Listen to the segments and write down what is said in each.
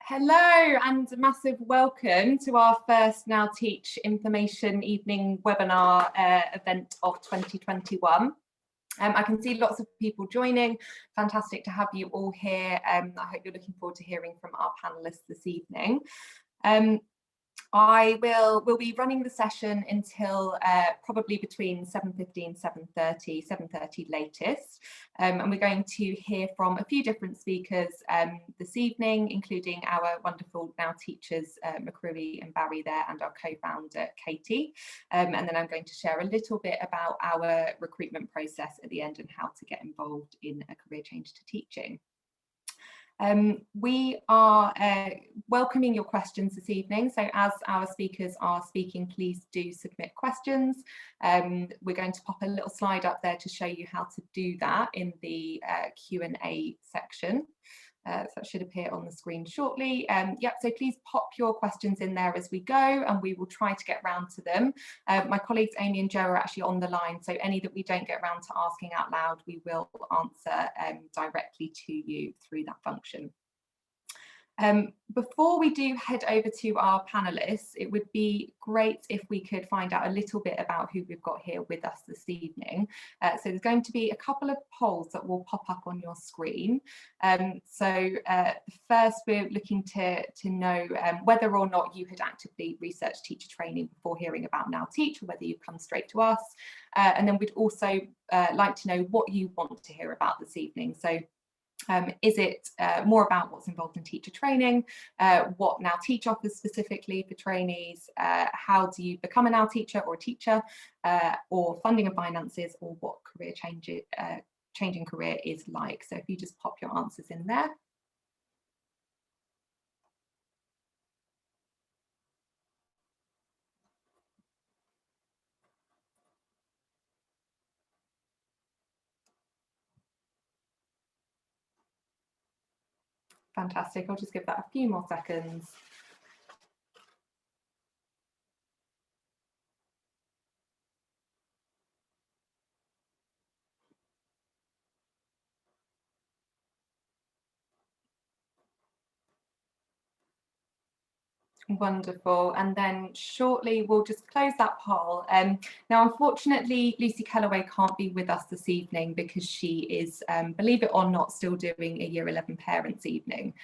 Hello and a massive welcome to our first Now Teach Information Evening webinar event of 2021. I can see lots of people joining. Fantastic to have you all here. I hope you're looking forward to hearing from our panelists this evening. We'll be running the session until probably between 7:15, 7:30 latest. And we're going to hear from a few different speakers this evening, including our wonderful Now Teachers, McCreary and Barry there, and our co-founder, Katie. And then I'm going to share a little bit about our recruitment process at the end and how to get involved in a career change to teaching. We are welcoming your questions this evening, so as our speakers are speaking, please do submit questions. We're going to pop a little slide up there to show you how to do that in the Q&A section. So that should appear on the screen shortly. Yep, so please pop your questions in there as we go and we will try to get round to them. My colleagues Amy and Joe are actually on the line, so any that we don't get round to asking out loud, we will answer directly to you through that function. Before we do head over to our panelists, it would be great if we could find out a little bit about who we've got here with us this evening. So there's going to be a couple of polls that will pop up on your screen. First, we're looking to know whether or not you had actively researched teacher training before hearing about Now Teach, or whether you've come straight to us. And then we'd also like to know what you want to hear about this evening. So is it more about what's involved in teacher training, what Now Teach offers specifically for trainees, how do you become a Now Teacher or a teacher, or funding and finances, or what career changing career is like. So if you just pop your answers in there. Fantastic, I'll just give that a few more seconds. Wonderful, and then shortly we'll just close that poll. Now unfortunately Lucy Kelloway can't be with us this evening because she is, believe it or not, still doing a Year 11 Parents Evening.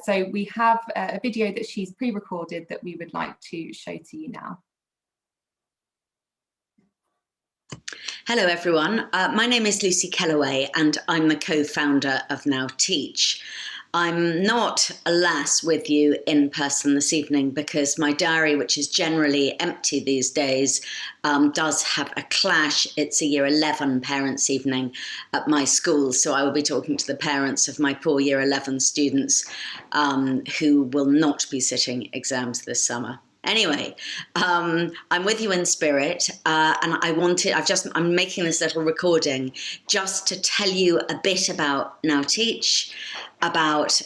So we have a video that she's pre-recorded that we would like to show to you now. Hello everyone, my name is Lucy Kelloway and I'm the co-founder of Now Teach. I'm not, alas, with you in person this evening because my diary, which is generally empty these days, does have a clash. It's a Year 11 Parents Evening at my school, so I will be talking to the parents of my poor Year 11 students who will not be sitting exams this summer. Anyway, I'm with you in spirit, and I'm making this little recording just to tell you a bit about Now Teach, about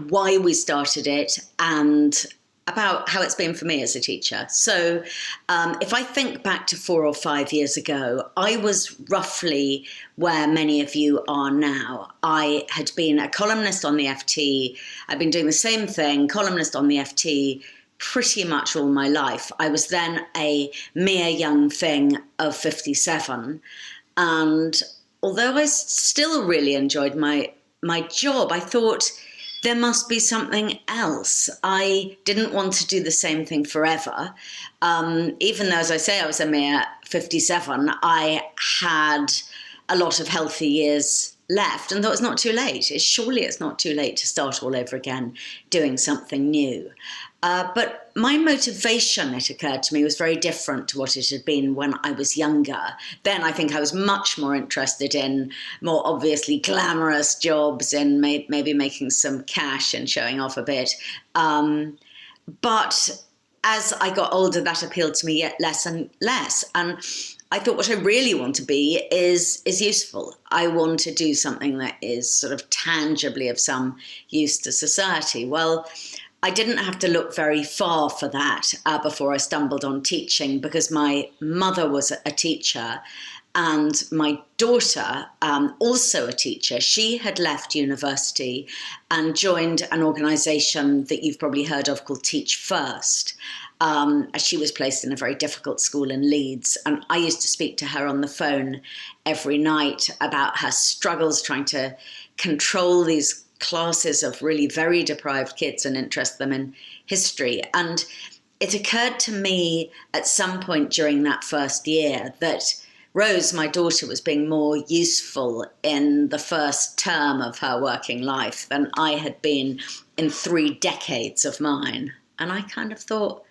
why we started it, and about how it's been for me as a teacher. So if I think back to 4 or 5 years ago, I was roughly where many of you are now. I had been a columnist on the FT. I've been doing the same thing, columnist on the FT, pretty much all my life. I was then a mere young thing of 57. And although I still really enjoyed my job, I thought there must be something else. I didn't want to do the same thing forever. Even though, as I say, I was a mere 57, I had a lot of healthy years left and thought it's not too late. Surely it's not too late to start all over again, doing something new. But my motivation, it occurred to me, was very different to what it had been when I was younger. Then I think I was much more interested in more obviously glamorous jobs and maybe making some cash and showing off a bit. But as I got older, that appealed to me yet less and less. And I thought what I really want to be is useful. I want to do something that is sort of tangibly of some use to society. Well, I didn't have to look very far for that before I stumbled on teaching, because my mother was a teacher And my daughter, also a teacher, she had left university and joined an organisation that you've probably heard of called Teach First. She was placed in a very difficult school in Leeds. And I used to speak to her on the phone every night about her struggles trying to control these classes of really very deprived kids and interest them in history. And it occurred to me at some point during that first year that Rose, my daughter, was being more useful in the first term of her working life than I had been in 3 decades of mine. And I kind of thought,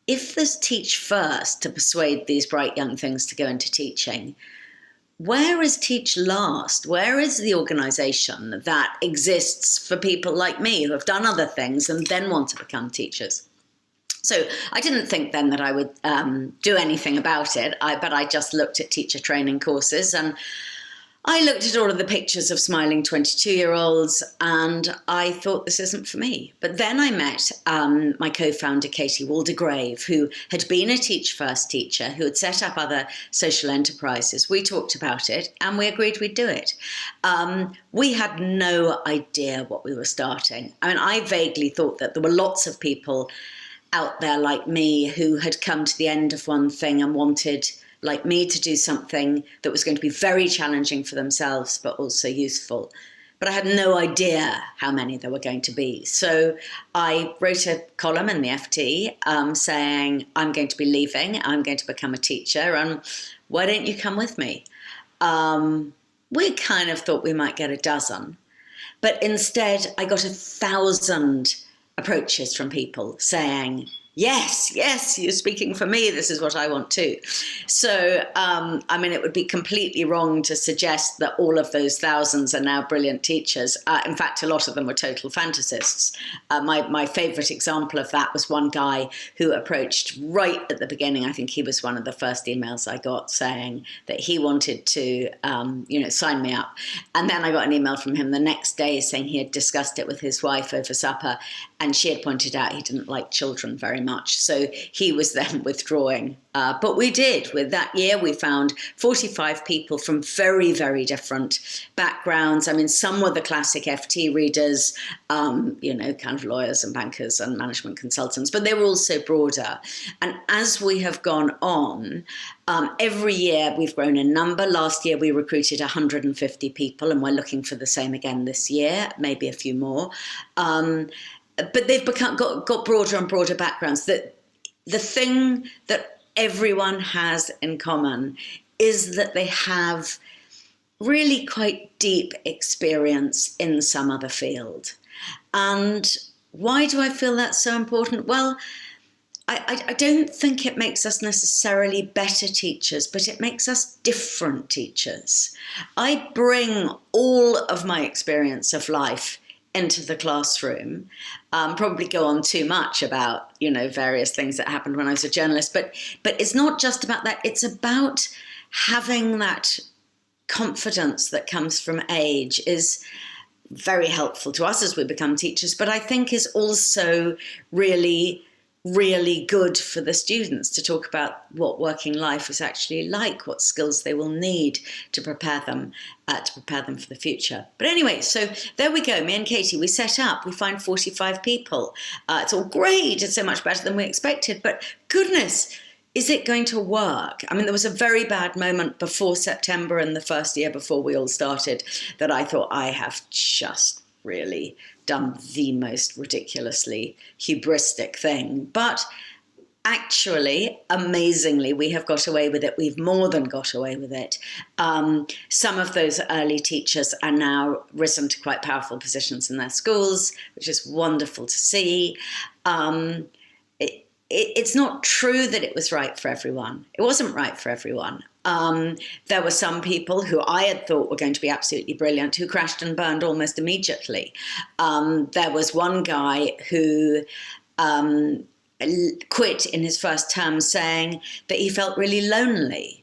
if there's Teach First to persuade these bright young things to go into teaching, where is Teach Last? Where is the organisation that exists for people like me who have done other things and then want to become teachers? So I didn't think then that I would do anything about it, but I just looked at teacher training courses, and I looked at all of the pictures of smiling 22-year-olds and I thought, this isn't for me. But then I met my co-founder, Katie Waldegrave, who had been a Teach First teacher, who had set up other social enterprises. We talked about it and we agreed we'd do it. We had no idea what we were starting. I mean, I vaguely thought that there were lots of people out there like me who had come to the end of one thing and wanted, like me, to do something that was going to be very challenging for themselves, but also useful. But I had no idea how many there were going to be. So I wrote a column in the FT saying, I'm going to be leaving, I'm going to become a teacher, and why don't you come with me? We kind of thought we might get a dozen, but instead I got 1,000 approaches from people saying, yes, you're speaking for me. This is what I want too. So, I mean, it would be completely wrong to suggest that all of those thousands are now brilliant teachers. In fact, a lot of them were total fantasists. My favourite example of that was one guy who approached right at the beginning. I think he was one of the first emails I got saying that he wanted to, sign me up. And then I got an email from him the next day saying he had discussed it with his wife over supper, and she had pointed out he didn't like children very much. So he was then withdrawing. But we did. With that year, we found 45 people from very, very different backgrounds. I mean, some were the classic FT readers, kind of lawyers and bankers and management consultants, but they were also broader. And as we have gone on, every year we've grown in number. Last year we recruited 150 people, and we're looking for the same again this year, maybe a few more. But they've got broader and broader backgrounds. That the thing that everyone has in common is that they have really quite deep experience in some other field. And why do I feel that's so important? Well, I don't think it makes us necessarily better teachers, but it makes us different teachers. I bring all of my experience of life into the classroom, probably go on too much about, various things that happened when I was a journalist, but it's not just about that. It's about having that confidence that comes from age is very helpful to us as we become teachers, but I think is also really, really good for the students to talk about what working life is actually like, what skills they will need to prepare them for the future. But anyway, so there we go. Me and Katie, we set up, we find 45 people. It's all great. It's so much better than we expected, but goodness, is it going to work? I mean, there was a very bad moment before September and the first year before we all started that I thought, I have just really done the most ridiculously hubristic thing. But actually, amazingly, we have got away with it. We've more than got away with it. Some of those early teachers are now risen to quite powerful positions in their schools, which is wonderful to see. It's not true that it was right for everyone. It wasn't right for everyone. There were some people who I had thought were going to be absolutely brilliant who crashed and burned almost immediately. There was one guy who quit in his first term saying that he felt really lonely.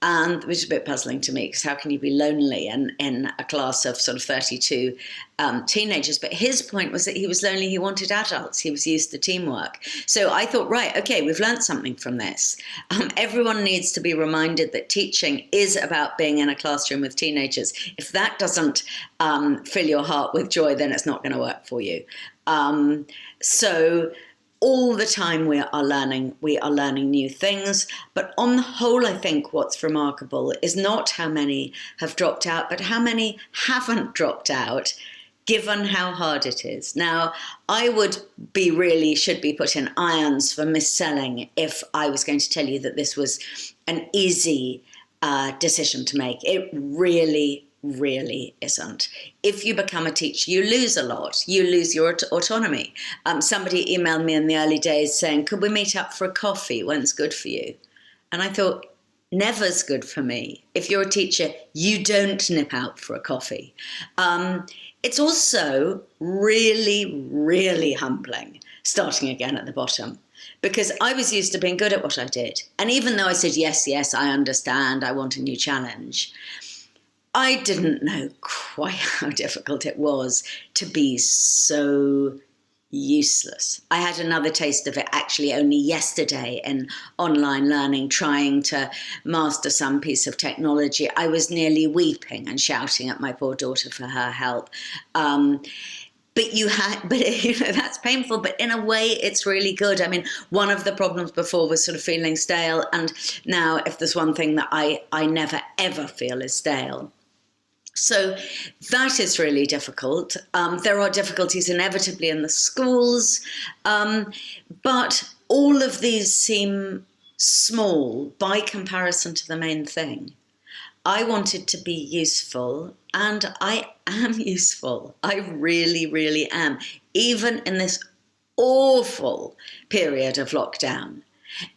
And which is a bit puzzling to me, because how can you be lonely in a class of sort of 32 teenagers? But his point was that he was lonely, he wanted adults, he was used to teamwork. So I thought, right, okay, we've learned something from this. Everyone needs to be reminded that teaching is about being in a classroom with teenagers. If that doesn't fill your heart with joy, then it's not going to work for you. So all the time we are learning new things. But on the whole, I think what's remarkable is not how many have dropped out, but how many haven't dropped out, given how hard it is. Now, I should be put in irons for mis-selling if I was going to tell you that this was an easy decision to make. It really isn't. If you become a teacher, you lose a lot. You lose your autonomy. Somebody emailed me in the early days saying, could we meet up for a coffee? When's good for you? And I thought, never's good for me. If you're a teacher, you don't nip out for a coffee. It's also really humbling starting again at the bottom, because I was used to being good at what I did. And even though I said, yes, I understand, I want a new challenge, I didn't know quite how difficult it was to be so useless. I had another taste of it actually only yesterday in online learning, trying to master some piece of technology. I was nearly weeping and shouting at my poor daughter for her help. But that's painful, but in a way it's really good. I mean, one of the problems before was sort of feeling stale, and now if there's one thing that I never ever feel is stale. So that is really difficult. There are difficulties inevitably in the schools, but all of these seem small by comparison to the main thing. I wanted to be useful, and I am useful. I really am, even in this awful period of lockdown.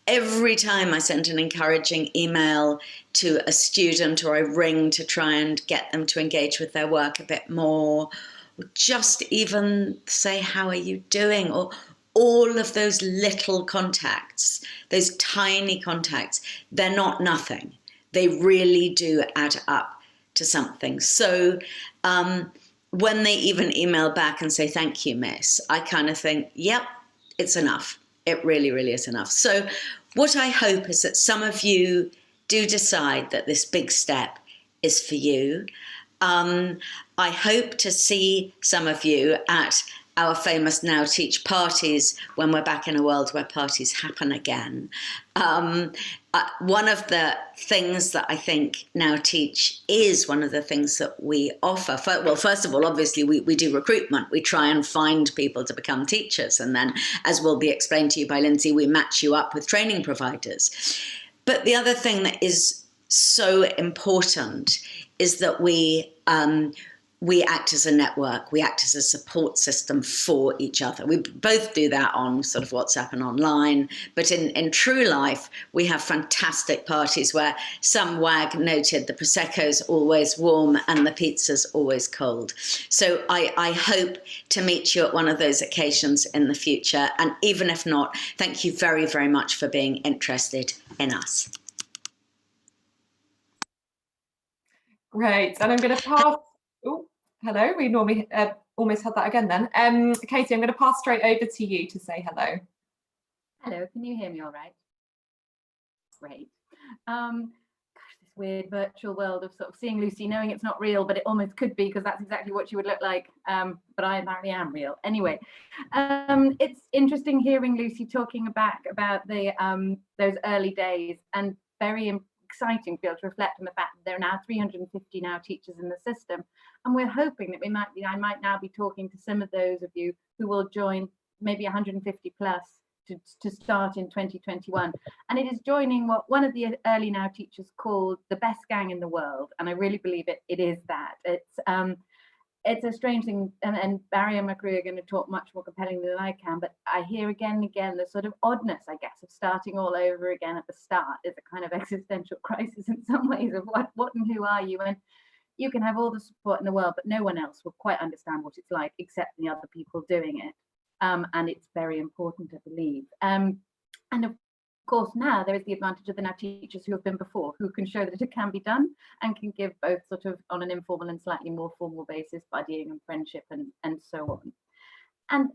Every time I sent an encouraging email to a student, or I ring to try and get them to engage with their work a bit more, or just even say, how are you doing? Or all of those little contacts, those tiny contacts, they're not nothing. They really do add up to something. So when they even email back and say, thank you, miss, I kind of think, yep, it's enough. It really is enough. So what I hope is that some of you do decide that this big step is for you. I hope to see some of you at our famous Now Teach parties when we're back in a world where parties happen again. One of the things that I think Now Teach is one of the things that we offer. Well, first of all, obviously, we do recruitment. We try and find people to become teachers. And then, as will be explained to you by Lindsay, we match you up with training providers. But the other thing that is so important is that we act as a network, we act as a support system for each other. We both do that on sort of WhatsApp and online, but in true life, we have fantastic parties where some wag noted the Prosecco's always warm and the pizza's always cold. So I hope to meet you at one of those occasions in the future. And even if not, thank you very much for being interested in us. Great, and I'm going to pass. Oh, hello. We normally almost had that again then. Katie, I'm going to pass straight over to you to say hello. Hello, can you hear me all right? Great. Gosh, this weird virtual world of sort of seeing Lucy, knowing it's not real, but it almost could be, because that's exactly what she would look like. But I apparently am real. Anyway, it's interesting hearing Lucy talking back about the those early days, and very exciting to be able to reflect on the fact that there are now 350 now teachers in the system, and we're hoping that I might now be talking to some of those of you who will join, maybe 150 plus to start in 2021. And it is joining what one of the early now teachers called the best gang in the world, and I really believe it is that. It's a strange thing, and Barry and McCree are going to talk much more compellingly than I can, but I hear again and again the sort of oddness, I guess, of starting all over again at the start. Is a kind of existential crisis in some ways of what and who are you? And you can have all the support in the world, but no one else will quite understand what it's like except the other people doing it. And it's very important, I believe. And of course, now there is the advantage of the now teachers who have been before, who can show that it can be done and can give both sort of on an informal and slightly more formal basis, buddying and friendship and so on.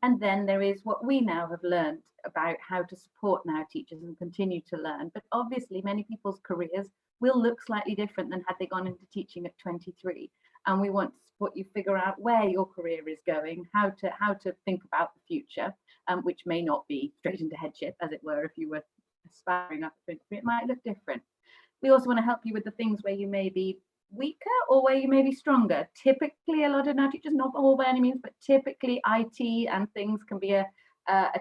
And then there is what we now have learned about how to support now teachers and continue to learn. But obviously many people's careers will look slightly different than had they gone into teaching at 23. And we want to support you figure out where your career is going, how to think about the future, which may not be straight into headship, as it were, if you were aspiring up to 23, it might look different. We also want to help you with the things where you may be weaker or where you may be stronger. Typically, a lot of now teachers, not all by any means, but typically IT and things can be a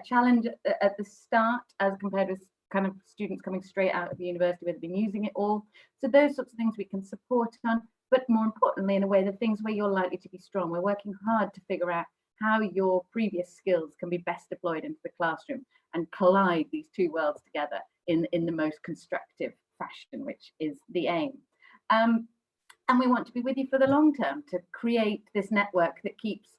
challenge at the start as compared with kind of students coming straight out of the university where they've been using it all. So those sorts of things we can support on, but more importantly, in a way, the things where you're likely to be strong. We're working hard to figure out how your previous skills can be best deployed into the classroom and collide these two worlds together in the most constructive fashion, which is the aim. And we want to be with you for the long term to create this network that keeps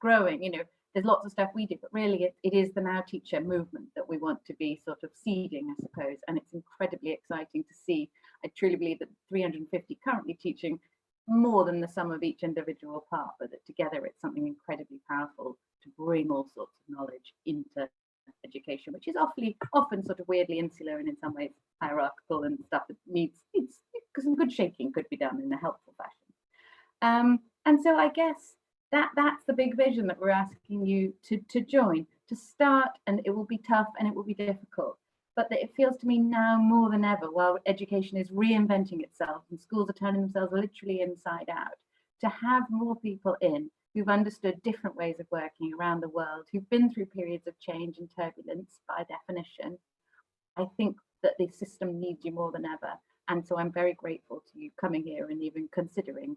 growing. You know, there's lots of stuff we do, but really it is the Now Teacher movement that we want to be sort of seeding, I suppose. And it's incredibly exciting to see. I truly believe that 350 currently teaching more than the sum of each individual part, but that together it's something incredibly powerful to bring all sorts of knowledge into education, which is often sort of weirdly insular and in some ways hierarchical and stuff that needs because some good shaking could be done in a helpful fashion. And so I guess that's the big vision that we're asking you to join, to start, and it will be tough and it will be difficult, but that it feels to me now more than ever, while education is reinventing itself and schools are turning themselves literally inside out, to have more people in who've understood different ways of working around the world, who've been through periods of change and turbulence by definition. I think that the system needs you more than ever. And so I'm very grateful to you coming here and even considering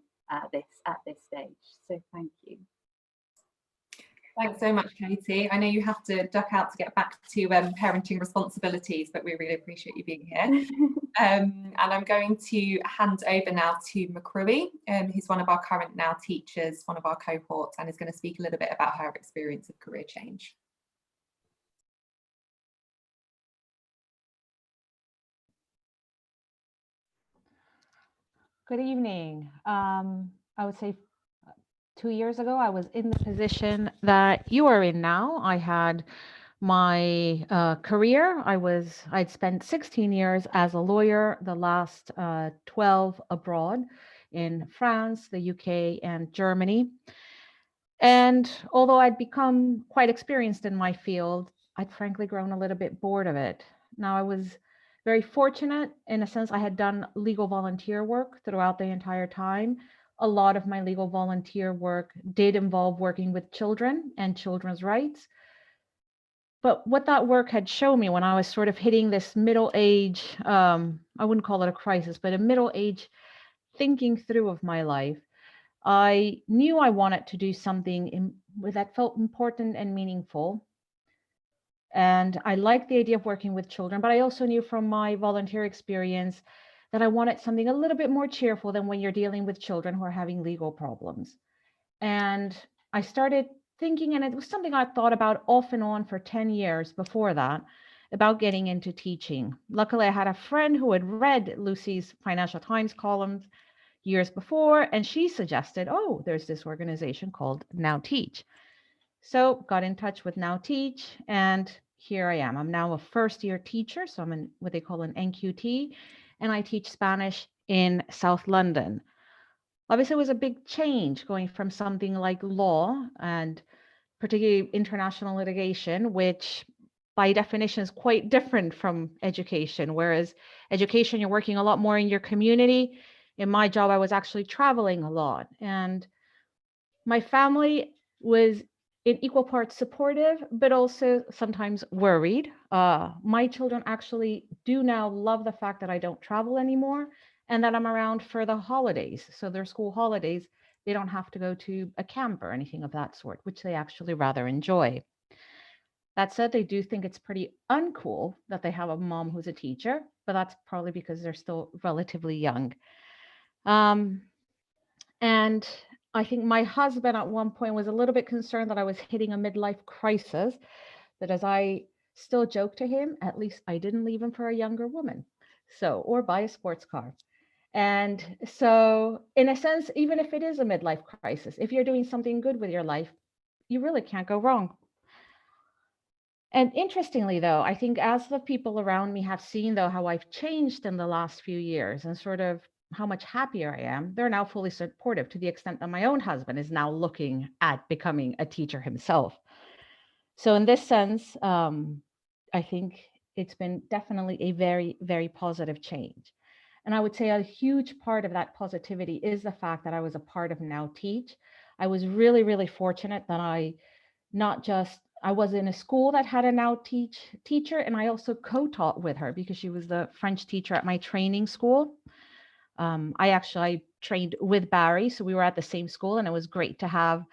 this at this stage. So thank you. Thanks so much, Katie. I know you have to duck out to get back to parenting responsibilities, but we really appreciate you being here. And I'm going to hand over now to Macrui, who's one of our current Now teachers, one of our cohorts, and is going to speak a little bit about her experience of career change. Good evening. I would say 2 years ago, I was in the position that you are in now. I had my career. I'd spent 16 years as a lawyer, the last 12 abroad in France, the UK, and Germany. And although I'd become quite experienced in my field, I'd frankly grown a little bit bored of it. Now, I was very fortunate in a sense. I had done legal volunteer work throughout the entire time. A lot of my legal volunteer work did involve working with children and children's rights. But what that work had shown me when I was sort of hitting this middle age, I wouldn't call it a crisis, but a middle age thinking through of my life, I knew I wanted to do something that felt important and meaningful. And I liked the idea of working with children, but I also knew from my volunteer experience that I wanted something a little bit more cheerful than when you're dealing with children who are having legal problems. And I started thinking, and it was something I thought about off and on for 10 years before that, about getting into teaching. Luckily, I had a friend who had read Lucy's Financial Times columns years before, and she suggested, oh, there's this organization called Now Teach. So got in touch with Now Teach, and here I am. I'm now a first-year teacher, so I'm in what they call an NQT, and I teach Spanish in South London. Obviously, it was a big change going from something like law and particularly international litigation, which by definition is quite different from education. Whereas education, you're working a lot more in your community. In my job, I was actually traveling a lot, and my family was in equal parts supportive, but also sometimes worried. My children actually do now love the fact that I don't travel anymore and that I'm around for the holidays. So their school holidays, they don't have to go to a camp or anything of that sort, which they actually rather enjoy. That said, they do think it's pretty uncool that they have a mom who's a teacher, but that's probably because they're still relatively young. And I think my husband at one point was a little bit concerned that I was hitting a midlife crisis, that as I still joke to him, at least I didn't leave him for a younger woman. So, or buy a sports car. And so in a sense, even if it is a midlife crisis, if you're doing something good with your life, you really can't go wrong. And interestingly, though, I think as the people around me have seen, though, how I've changed in the last few years and sort of how much happier I am, they're now fully supportive, to the extent that my own husband is now looking at becoming a teacher himself. So in this sense, I think it's been definitely a very, very positive change. And I would say a huge part of that positivity is the fact that I was a part of Now Teach. I was really, really fortunate that I was in a school that had a Now Teach teacher, and I also co-taught with her because she was the French teacher at my training school. I trained with Barry, so we were at the same school, and it was great to have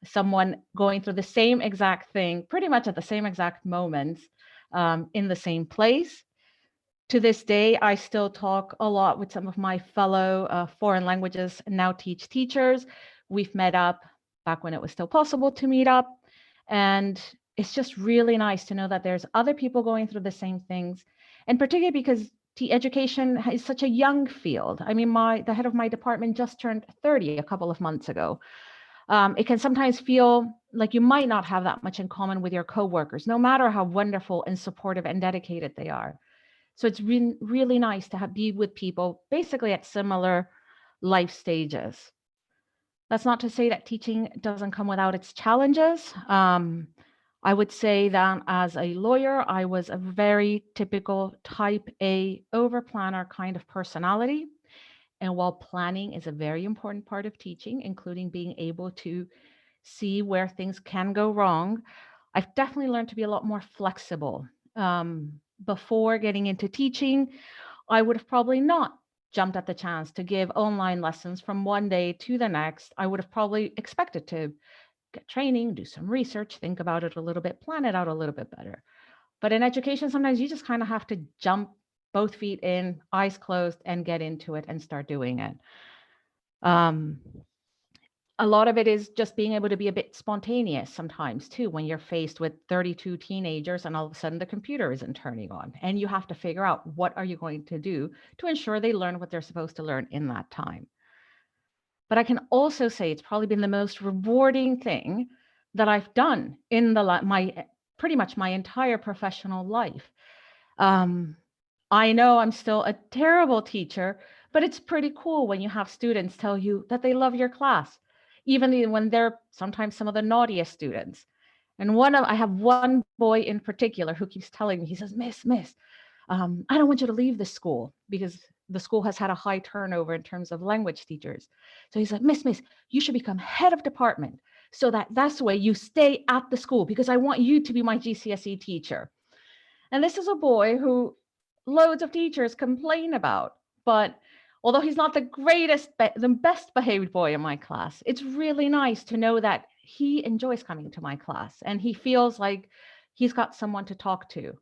someone going through the same exact thing, pretty much at the same exact moments, in the same place. To this day, I still talk a lot with some of my fellow foreign languages Now Teach teachers. We've met up back when it was still possible to meet up. And it's just really nice to know that there's other people going through the same things. And particularly because education is such a young field. I mean, the head of my department just turned 30 a couple of months ago. It can sometimes feel like you might not have that much in common with your coworkers, no matter how wonderful and supportive and dedicated they are. So it's been really nice to be with people basically at similar life stages. That's not to say that teaching doesn't come without its challenges. I would say that as a lawyer, I was a very typical type A overplanner kind of personality. And while planning is a very important part of teaching, including being able to see where things can go wrong, I've definitely learned to be a lot more flexible. Before getting into teaching, I would have probably not jumped at the chance to give online lessons from one day to the next. I would have probably expected to get training, do some research, think about it a little bit, plan it out a little bit better. But in education, sometimes you just kind of have to jump both feet in, eyes closed, and get into it and start doing it. A lot of it is just being able to be a bit spontaneous sometimes too, when you're faced with 32 teenagers and all of a sudden the computer isn't turning on and you have to figure out what are you going to do to ensure they learn what they're supposed to learn in that time. But I can also say it's probably been the most rewarding thing that I've done in pretty much my entire professional life. I know I'm still a terrible teacher, but it's pretty cool when you have students tell you that they love your class, even when they're sometimes some of the naughtiest students. And I have one boy in particular who keeps telling me, he says, Miss, I don't want you to leave this school, because the school has had a high turnover in terms of language teachers. So he's like, Miss, you should become head of department so that's the way you stay at the school, because I want you to be my GCSE teacher. And this is a boy who loads of teachers complain about, but although he's not the best behaved boy in my class, it's really nice to know that he enjoys coming to my class and he feels like he's got someone to talk to.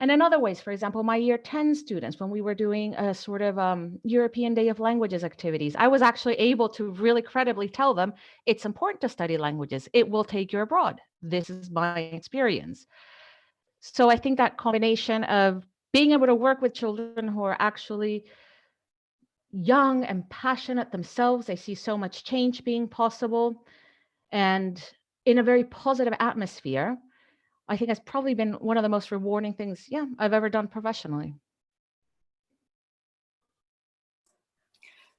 And in other ways, for example, my year 10 students, when we were doing a sort of European Day of Languages activities, I was actually able to really credibly tell them, it's important to study languages. It will take you abroad. This is my experience. So I think that combination of being able to work with children who are actually young and passionate themselves, they see so much change being possible, and in a very positive atmosphere, I think has probably been one of the most rewarding things, I've ever done professionally.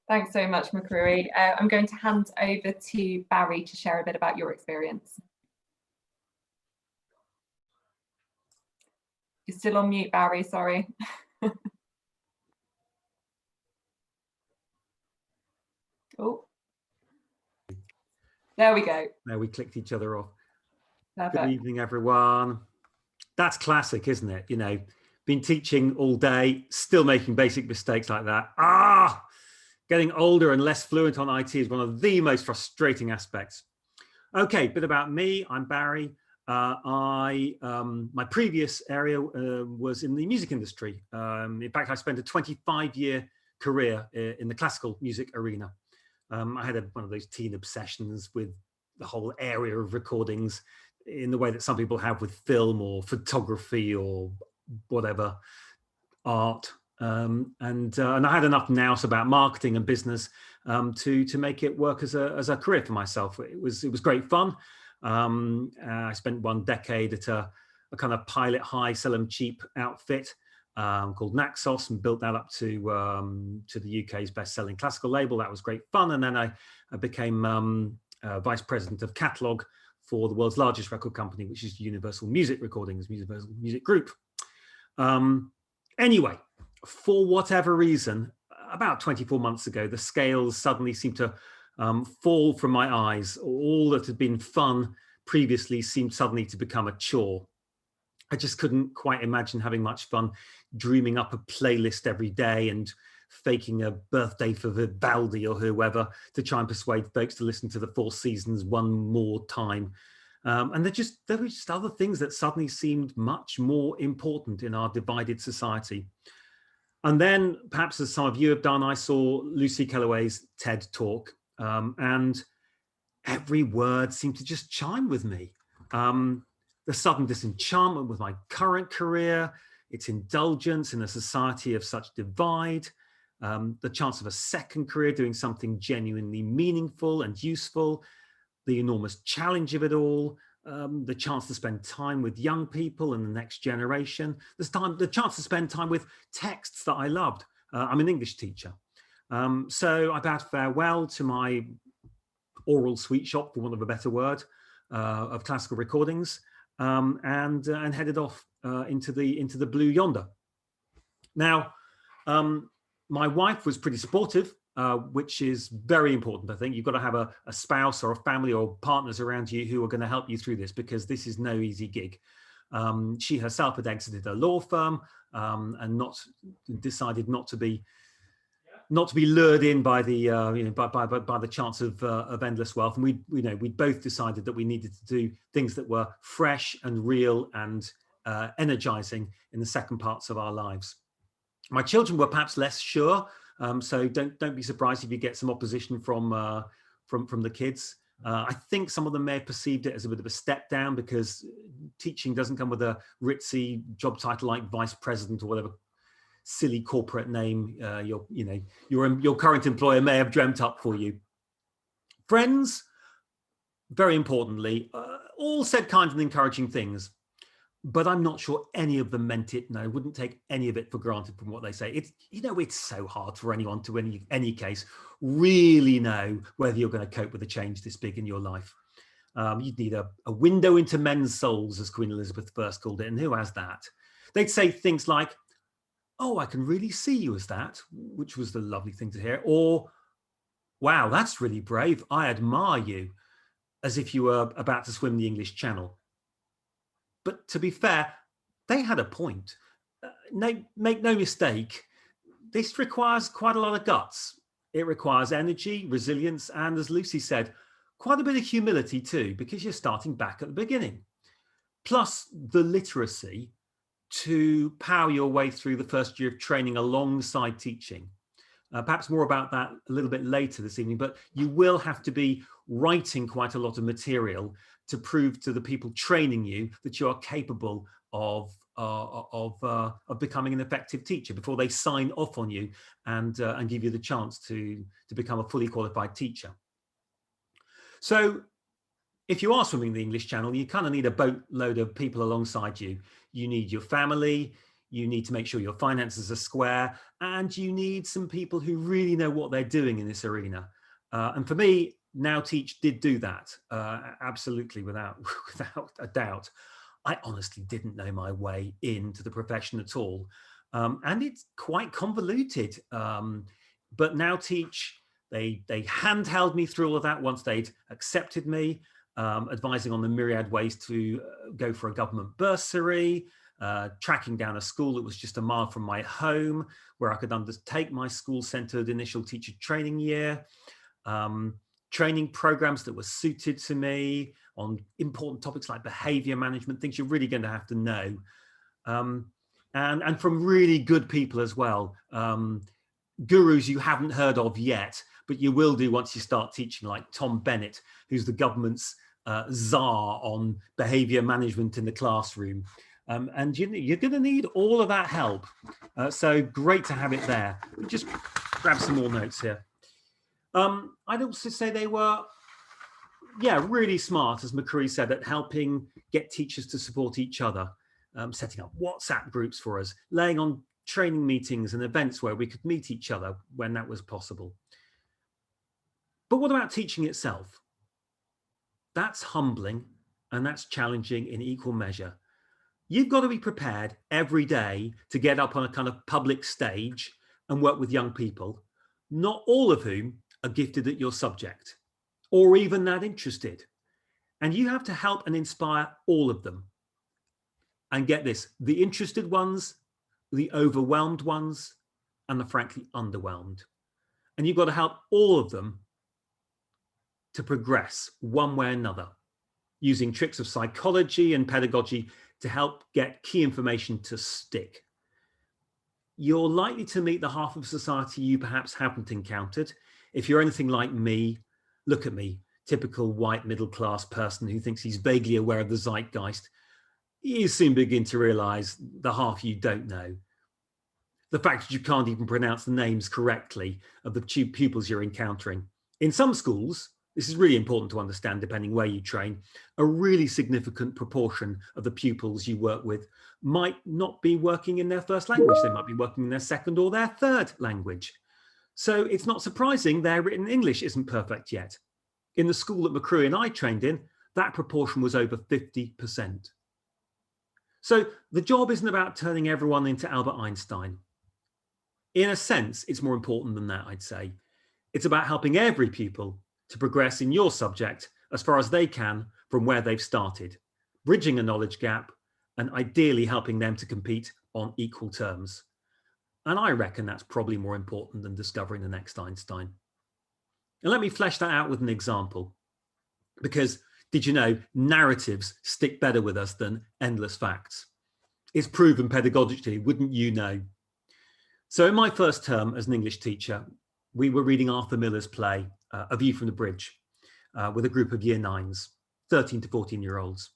Thanks so much, Macrury. I'm going to hand over to Barry to share a bit about your experience. You're still on mute, Barry, sorry. Oh, there we go. There, we clicked each other off. Perfect. Good evening, everyone. That's classic, isn't it? You know, been teaching all day, still making basic mistakes like that. Getting older and less fluent on IT is one of the most frustrating aspects. Okay, bit about me. I'm Barry. My previous area was in the music industry. In fact, I spent a 25-year career in the classical music arena. I had one of those teen obsessions with the whole area of recordings, in the way that some people have with film or photography or whatever art. And I had enough nous about marketing and business to make it work as a career for myself. It was great fun. I spent 1 decade at a kind of pilot high, sell 'em cheap outfit called Naxos, and built that up to the UK's best-selling classical label. That was great fun. And then I became vice president of catalog for the world's largest record company, which is Universal Music Recordings, Universal Music Group. Anyway, for whatever reason, about 24 months ago, the scales suddenly seemed to fall from my eyes. All that had been fun previously seemed suddenly to become a chore. I just couldn't quite imagine having much fun dreaming up a playlist every day and faking a birthday for Vivaldi or whoever to try and persuade folks to listen to the Four Seasons one more time. And there were just other things that suddenly seemed much more important in our divided society. And then, perhaps as some of you have done, I saw Lucy Kelloway's TED talk, and every word seemed to just chime with me. The sudden disenchantment with my current career, its indulgence in a society of such divide, the chance of a second career doing something genuinely meaningful and useful, the enormous challenge of it all, the chance to spend time with young people and the next generation, the chance to spend time with texts that I loved. I'm an English teacher. So I bade farewell to my oral sweet shop, for want of a better word, of classical recordings, and headed off into the blue yonder. Now, my wife was pretty supportive, which is very important. I think you've got to have a spouse or a family or partners around you who are going to help you through this, because this is no easy gig. She herself had exited a law firm and decided not to be lured in by the by the chance of endless wealth. And we both decided that we needed to do things that were fresh and real and energizing in the second parts of our lives. My children were perhaps less sure, so don't be surprised if you get some opposition from the kids. I think some of them may have perceived it as a bit of a step down, because teaching doesn't come with a ritzy job title like vice president or whatever silly corporate name your current employer may have dreamt up for you. Friends, very importantly, all said kind and encouraging things, but I'm not sure any of them meant it. No, I wouldn't take any of it for granted from what they say. It's so hard for anyone to, in any case, really know whether you're going to cope with a change this big in your life. You'd need a window into men's souls, as Queen Elizabeth I called it, and who has that? They'd say things like, "Oh, I can really see you as that," which was the lovely thing to hear. Or, "Wow, that's really brave. I admire you," as if you were about to swim the English Channel. But to be fair, they had a point. Make no mistake, this requires quite a lot of guts. It requires energy, resilience, and, as Lucy said, quite a bit of humility too, because you're starting back at the beginning. Plus the literacy to power your way through the first year of training alongside teaching. Perhaps more about that a little bit later this evening, but you will have to be writing quite a lot of material to prove to the people training you that you are capable of becoming an effective teacher before they sign off on you and give you the chance to become a fully qualified teacher. So if you are swimming the English Channel, you kind of need a boatload of people alongside you. You need your family, you need to make sure your finances are square, and you need some people who really know what they're doing in this arena. And for me, Now Teach did do that, absolutely, without a doubt. I honestly didn't know my way into the profession at all. And it's quite convoluted. But Now Teach, they handheld me through all of that once they'd accepted me, advising on the myriad ways to go for a government bursary, tracking down a school that was just a mile from my home, where I could undertake my school-centered initial teacher training year, training programs that were suited to me on important topics like behavior management, things you're really going to have to know, and from really good people as well, gurus you haven't heard of yet, but you will do once you start teaching, like Tom Bennett, who's the government's czar on behavior management in the classroom. And you're going to need all of that help. So great to have it there. Just grab some more notes here. I'd also say they were, really smart, as McCree said, at helping get teachers to support each other, setting up WhatsApp groups for us, laying on training meetings and events where we could meet each other when that was possible. But what about teaching itself? That's humbling and that's challenging in equal measure. You've got to be prepared every day to get up on a kind of public stage and work with young people, not all of whom are gifted at your subject or even that interested. And you have to help and inspire all of them. And get this, the interested ones, the overwhelmed ones, and the frankly underwhelmed. And you've got to help all of them to progress one way or another, using tricks of psychology and pedagogy to help get key information to stick. You're likely to meet the half of society you perhaps haven't encountered. If you're anything like me, look at me, typical white middle-class person who thinks he's vaguely aware of the zeitgeist. You soon begin to realize the half you don't know. The fact that you can't even pronounce the names correctly of the pupils you're encountering. In some schools, this is really important to understand depending where you train, a really significant proportion of the pupils you work with might not be working in their first language. They might be working in their second or their third language. So it's not surprising their written English isn't perfect yet. In the school that McCrew and I trained in, that proportion was over 50%. So the job isn't about turning everyone into Albert Einstein. In a sense, it's more important than that, I'd say. It's about helping every pupil to progress in your subject as far as they can from where they've started, bridging a knowledge gap and ideally helping them to compete on equal terms. And I reckon that's probably more important than discovering the next Einstein. And let me flesh that out with an example, because did you know narratives stick better with us than endless facts? It's proven pedagogically, wouldn't you know? So in my first term as an English teacher, we were reading Arthur Miller's play, A View from the Bridge, with a group of year 9s, 13 to 14-year-olds.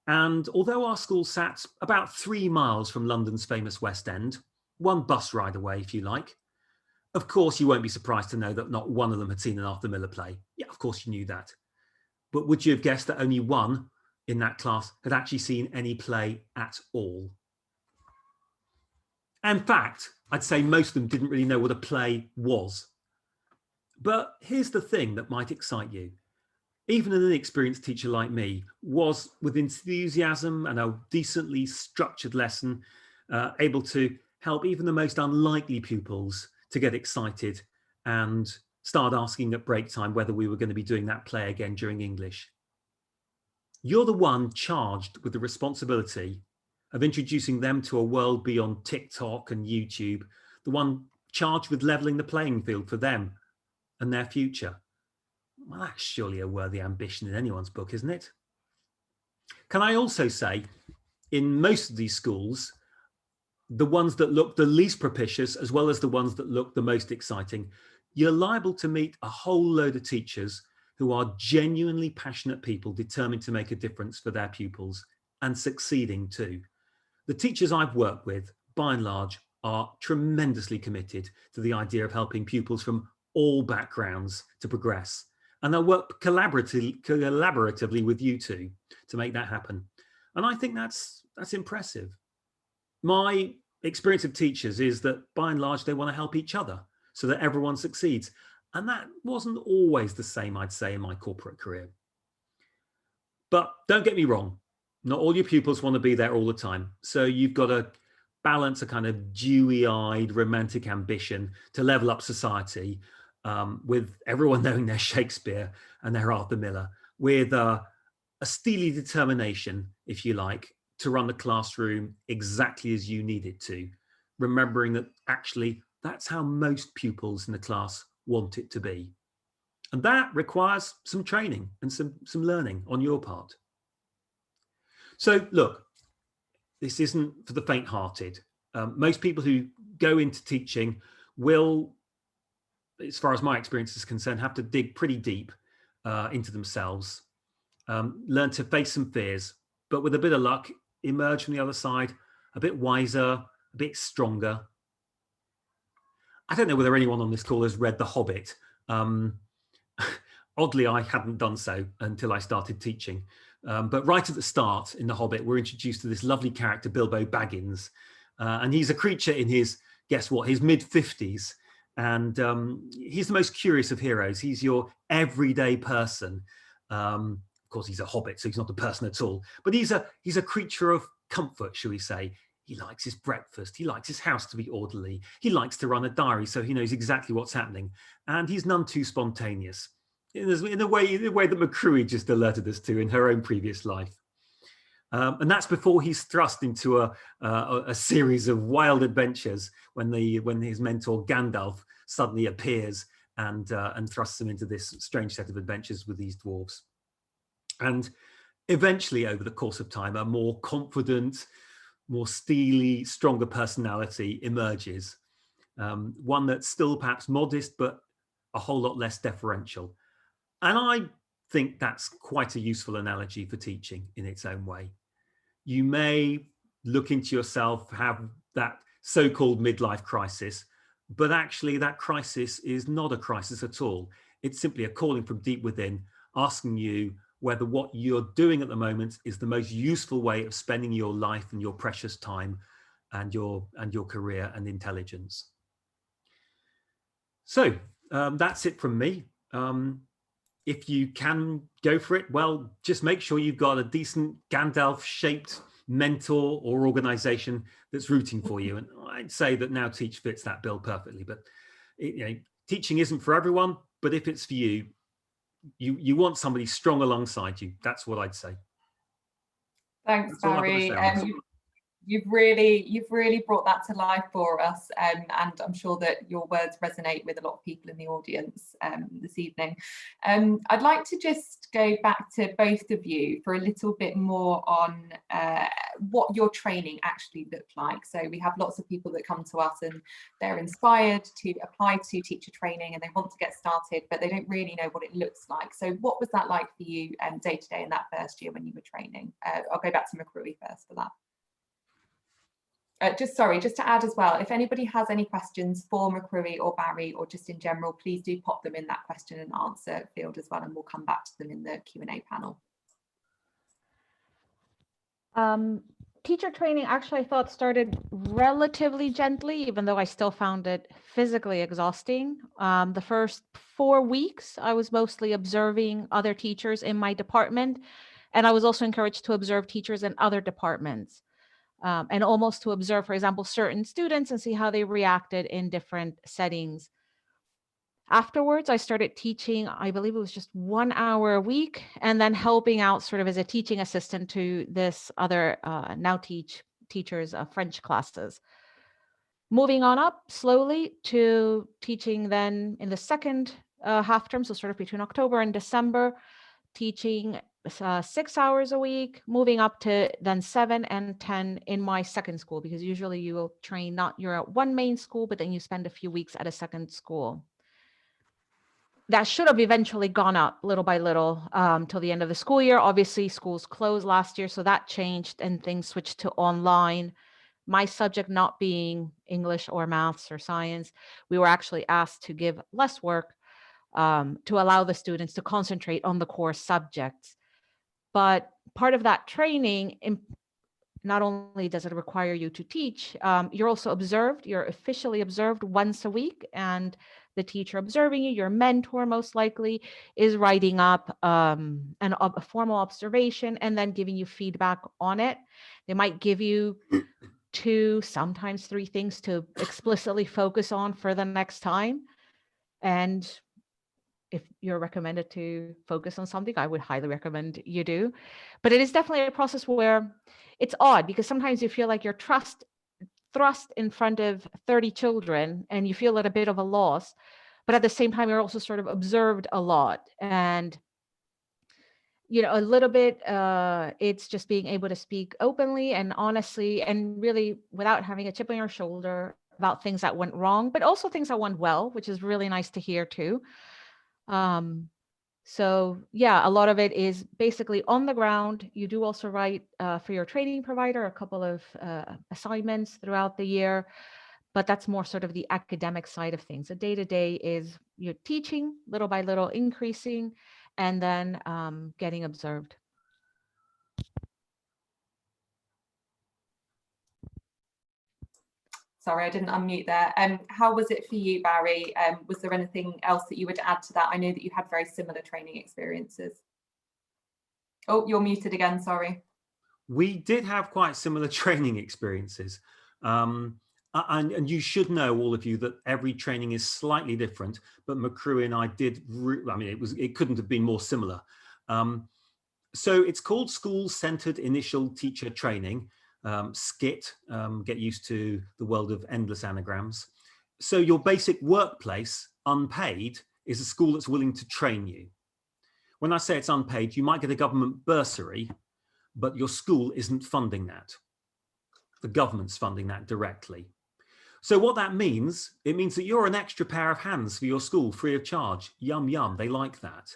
And although our school sat about 3 miles from London's famous West End, one bus ride away, if you like, of course, you won't be surprised to know that not one of them had seen an Arthur Miller play. Yeah, of course you knew that. But would you have guessed that only one in that class had actually seen any play at all? In fact, I'd say most of them didn't really know what a play was. But here's the thing that might excite you. Even an inexperienced teacher like me was, with enthusiasm and a decently structured lesson, able to help even the most unlikely pupils to get excited and start asking at break time whether we were going to be doing that play again during English. You're the one charged with the responsibility of introducing them to a world beyond TikTok and YouTube, the one charged with leveling the playing field for them and their future. Well, that's surely a worthy ambition in anyone's book, isn't it? Can I also say, in most of these schools, the ones that look the least propitious, as well as the ones that look the most exciting, you're liable to meet a whole load of teachers who are genuinely passionate people determined to make a difference for their pupils and succeeding too. The teachers I've worked with, by and large, are tremendously committed to the idea of helping pupils from all backgrounds to progress. And they'll work collaboratively with you two to make that happen. And I think that's impressive. My experience of teachers is that by and large, they want to help each other so that everyone succeeds. And that wasn't always the same, I'd say, in my corporate career. But don't get me wrong, not all your pupils want to be there all the time. So you've got to balance a kind of dewy-eyed romantic ambition to level up society with everyone knowing their Shakespeare and their Arthur Miller, with a steely determination, if you like, to run the classroom exactly as you need it to, remembering that actually that's how most pupils in the class want it to be. And that requires some training and some learning on your part. So look, this isn't for the faint-hearted. Most people who go into teaching will, as far as my experience is concerned, have to dig pretty deep into themselves. learn to face some fears, but with a bit of luck, emerge from the other side a bit wiser, a bit stronger. I don't know whether anyone on this call has read The Hobbit. Oddly, I hadn't done so until I started teaching. But right at the start in The Hobbit, we're introduced to this lovely character, Bilbo Baggins. And he's a creature in his, guess what, his mid-50s. And he's the most curious of heroes. He's your everyday person. Of course, he's a hobbit, so he's not a person at all. But he's a creature of comfort, shall we say. He likes his breakfast. He likes his house to be orderly. He likes to run a diary, so he knows exactly what's happening. And he's none too spontaneous, in the way that McCrewy just alerted us to in her own previous life. And that's before he's thrust into a series of wild adventures when his mentor Gandalf suddenly appears and thrusts him into this strange set of adventures with these dwarves. And eventually, over the course of time, a more confident, more steely, stronger personality emerges. One that's still perhaps modest, but a whole lot less deferential. And I think that's quite a useful analogy for teaching in its own way. You may look into yourself, have that so-called midlife crisis, but actually that crisis is not a crisis at all. It's simply a calling from deep within, asking you whether what you're doing at the moment is the most useful way of spending your life and your precious time and your career and intelligence. So that's it from me. If you can go for it, well, just make sure you've got a decent Gandalf-shaped mentor or organization that's rooting for you. And I'd say that Now Teach fits that bill perfectly. But teaching isn't for everyone, but if it's for you, you want somebody strong alongside you. That's what I'd say. Thanks, Barry. You've really brought that to life for us, and I'm sure that your words resonate with a lot of people in the audience this evening. I'd like to just go back to both of you for a little bit more on what your training actually looked like. So we have lots of people that come to us and they're inspired to apply to teacher training and they want to get started, but they don't really know what it looks like. So what was that like for you day to day in that first year when you were training? I'll go back to McCrewy first for that. Just to add as well, if anybody has any questions for McCrewy or Barry or just in general, please do pop them in that question and answer field as well, and we'll come back to them in the Q&A panel. Teacher training actually I thought started relatively gently, even though I still found it physically exhausting. The first 4 weeks, I was mostly observing other teachers in my department, and I was also encouraged to observe teachers in other departments. And almost to observe, for example, certain students and see how they reacted in different settings. Afterwards, I started teaching, I believe it was just 1 hour a week, and then helping out sort of as a teaching assistant to this other Now Teach teachers' French classes. Moving on up slowly to teaching then in the second half term, so sort of between October and December, teaching 6 hours a week, moving up to then 7 and 10 in my second school, because usually you will train you're at one main school, but then you spend a few weeks at a second school. That should have eventually gone up little by little till the end of the school year. Obviously, schools closed last year, so that changed and things switched to online. My subject not being English or maths or science, we were actually asked to give less work to allow the students to concentrate on the core subjects. But part of that training, not only does it require you to teach, you're also observed, you're officially observed once a week, and the teacher observing you, your mentor most likely, is writing up a formal observation and then giving you feedback on it. They might give you 2, sometimes 3 things to explicitly focus on for the next time. And if you're recommended to focus on something, I would highly recommend you do. But it is definitely a process where it's odd, because sometimes you feel like you're thrust in front of 30 children and you feel at a bit of a loss, but at the same time, you're also sort of observed a lot. And, a little bit, it's just being able to speak openly and honestly, and really without having a chip on your shoulder about things that went wrong, but also things that went well, which is really nice to hear too. So yeah, a lot of it is basically on the ground. You do also write for your training provider a couple of assignments throughout the year, but that's more sort of the academic side of things. The day-to-day is you're teaching little by little, increasing, and then getting observed. Sorry, I didn't unmute there. How was it for you, Barry? Was there anything else that you would add to that? I know that you had very similar training experiences. Oh, you're muted again, sorry. We did have quite similar training experiences. And you should know, all of you, that every training is slightly different, but McCrew and I did, I mean, it couldn't have been more similar. So it's called School-Centered Initial Teacher Training, SCIT, get used to the world of endless anagrams. So your basic workplace, unpaid, is a school that's willing to train you. When I say it's unpaid, you might get a government bursary, but your school isn't funding that. The government's funding that directly. So what that means, it means that you're an extra pair of hands for your school, free of charge. Yum, yum, they like that.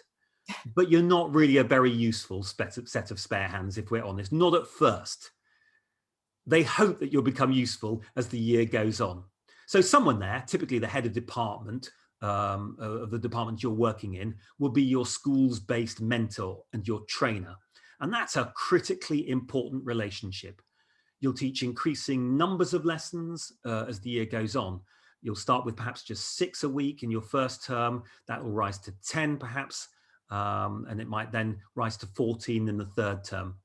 But you're not really a very useful set of spare hands, if we're honest, not at first. They hope that you'll become useful as the year goes on. So someone there, typically the head of department, of the department you're working in, will be your school's based mentor and your trainer. And that's a critically important relationship. You'll teach increasing numbers of lessons as the year goes on. You'll start with perhaps just 6 a week in your first term. That will rise to 10 perhaps, and it might then rise to 14 in the third term.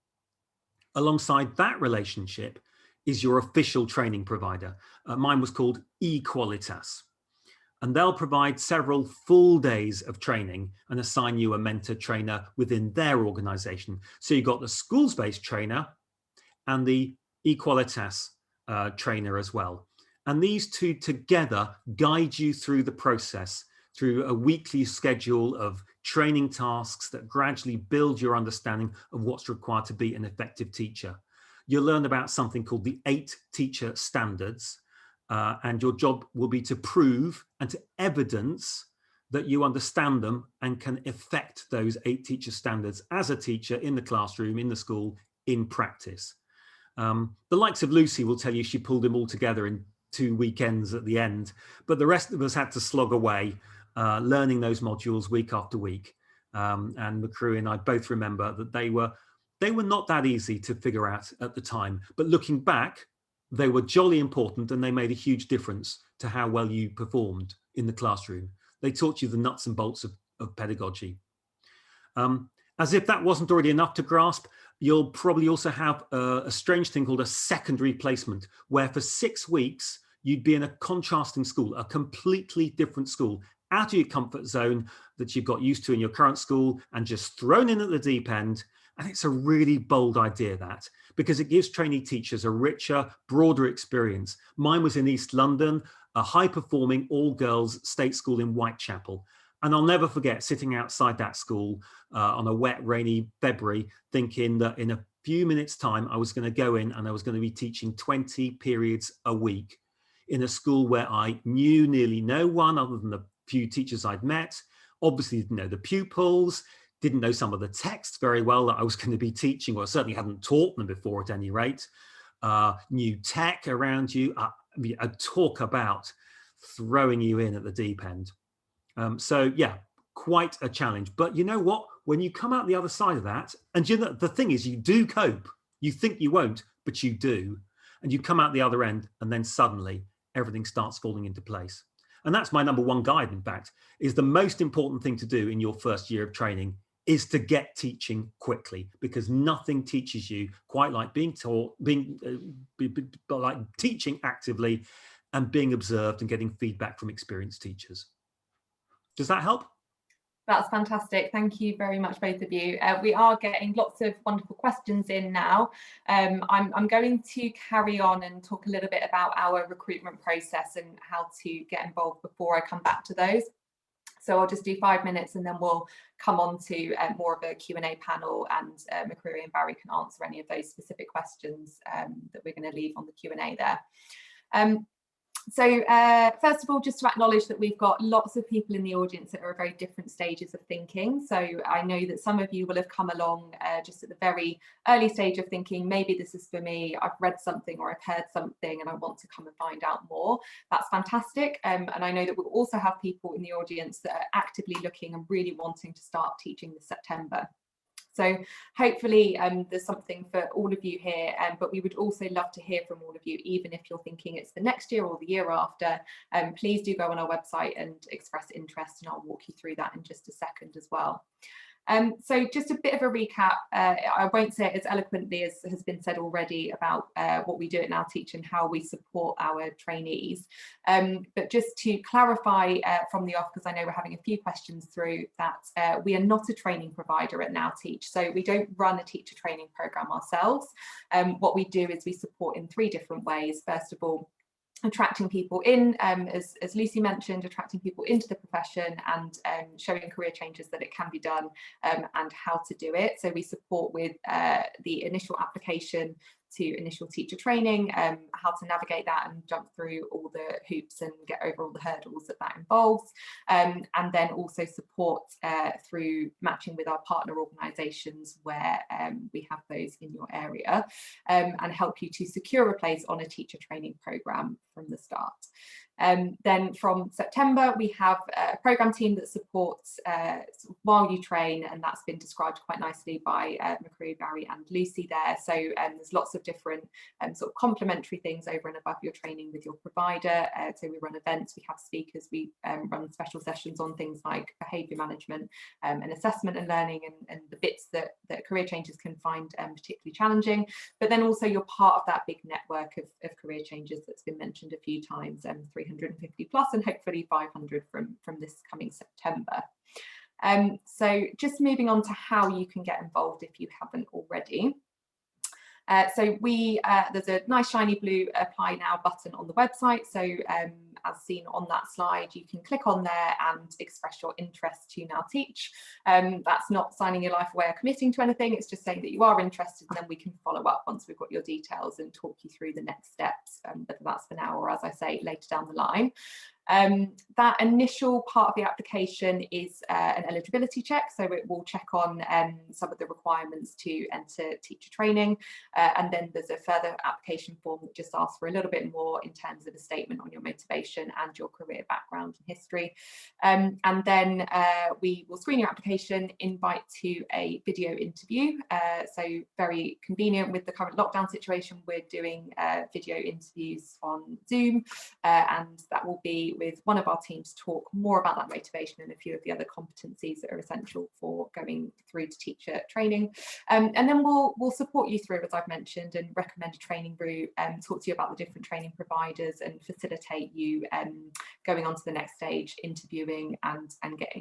Alongside that relationship is your official training provider. Mine was called eQualitas. And they'll provide several full days of training and assign you a mentor trainer within their organization. So you've got the schools-based trainer and the eQualitas trainer as well. And these two together guide you through the process, through a weekly schedule of training tasks that gradually build your understanding of what's required to be an effective teacher. You'll learn about something called the 8 teacher standards, and your job will be to prove and to evidence that you understand them and can effect those 8 teacher standards as a teacher in the classroom, in the school, in practice. The likes of Lucy will tell you she pulled them all together in 2 weekends at the end, but the rest of us had to slog away, learning those modules week after week. And McCrew and I both remember that they were not that easy to figure out at the time, but looking back, they were jolly important and they made a huge difference to how well you performed in the classroom. They taught you the nuts and bolts of pedagogy. As if that wasn't already enough to grasp, you'll probably also have a strange thing called a secondary placement, where for 6 weeks, you'd be in a contrasting school, a completely different school, out of your comfort zone that you've got used to in your current school and just thrown in at the deep end. And it's a really bold idea, that, because it gives trainee teachers a richer, broader experience. Mine was in East London, a high-performing all-girls state school in Whitechapel. And I'll never forget sitting outside that school on a wet, rainy February, thinking that in a few minutes' time, I was going to go in and I was going to be teaching 20 periods a week in a school where I knew nearly no one other than the few teachers I'd met, obviously didn't know the pupils, didn't know some of the texts very well that I was going to be teaching, or certainly hadn't taught them before at any rate. New tech around you, a talk about throwing you in at the deep end. So yeah, quite a challenge. But you know what? When you come out the other side of that, and you know, the thing is, you do cope. You think you won't, but you do. And you come out the other end, and then suddenly everything starts falling into place. And that's my number one guide, in fact, is the most important thing to do in your first year of training is to get teaching quickly, because nothing teaches you quite like being taught, like teaching actively and being observed and getting feedback from experienced teachers. Does that help? That's fantastic. Thank you very much, both of you. We are getting lots of wonderful questions in now. I'm going to carry on and talk a little bit about our recruitment process and how to get involved before I come back to those. So I'll just do 5 minutes and then we'll come on to more of a Q&A panel, and McCreary and Barry can answer any of those specific questions that we're going to leave on the Q&A there. So first of all, just to acknowledge that we've got lots of people in the audience that are at very different stages of thinking. So I know that some of you will have come along just at the very early stage of thinking, maybe this is for me, I've read something or I've heard something and I want to come and find out more. That's fantastic. And I know that we'll also have people in the audience that are actively looking and really wanting to start teaching this September. So hopefully there's something for all of you here, but we would also love to hear from all of you, even if you're thinking it's the next year or the year after. Please do go on our website and express interest, and I'll walk you through that in just a second as well. So just a bit of a recap. I won't say it as eloquently as has been said already about what we do at Now Teach and how we support our trainees. But just to clarify from the off, because I know we're having a few questions through that, we are not a training provider at Now Teach. So we don't run a teacher training program ourselves. What we do is we support in 3 different ways. First of all, attracting people in, as Lucy mentioned, attracting people into the profession and showing career changes that it can be done and how to do it. So we support with the initial application to initial teacher training, how to navigate that and jump through all the hoops and get over all the hurdles that involves, and then also support through matching with our partner organisations where we have those in your area, and help you to secure a place on a teacher training programme from the start. Then from September, we have a programme team that supports while you train, and that's been described quite nicely by McCree, Barry and Lucy there. So there's lots of different sort of complementary things over and above your training with your provider. So we run events, we have speakers, we run special sessions on things like behaviour management and assessment and learning and the bits that career changers can find particularly challenging. But then also you're part of that big network of career changers that's been mentioned a few times, 350 plus and hopefully 500 from this coming September. So just moving on to how you can get involved if you haven't already. So there's a nice shiny blue apply now button on the website. So as seen on that slide, you can click on there and express your interest to Now Teach. That's not signing your life away or committing to anything. It's just saying that you are interested, and then we can follow up once we've got your details and talk you through the next steps, whether that's for now or, as I say, later down the line. That initial part of the application is an eligibility check, so it will check on some of the requirements to enter teacher training, and then there's a further application form that just asks for a little bit more in terms of a statement on your motivation and your career background and history, and then we will screen your application, invite to a video interview. So very convenient with the current lockdown situation, we're doing video interviews on Zoom, and that will be with one of our teams to talk more about that motivation and a few of the other competencies that are essential for going through to teacher training. And then we'll support you through, as I've mentioned, and recommend a training route, and talk to you about the different training providers and facilitate you going on to the next stage, interviewing and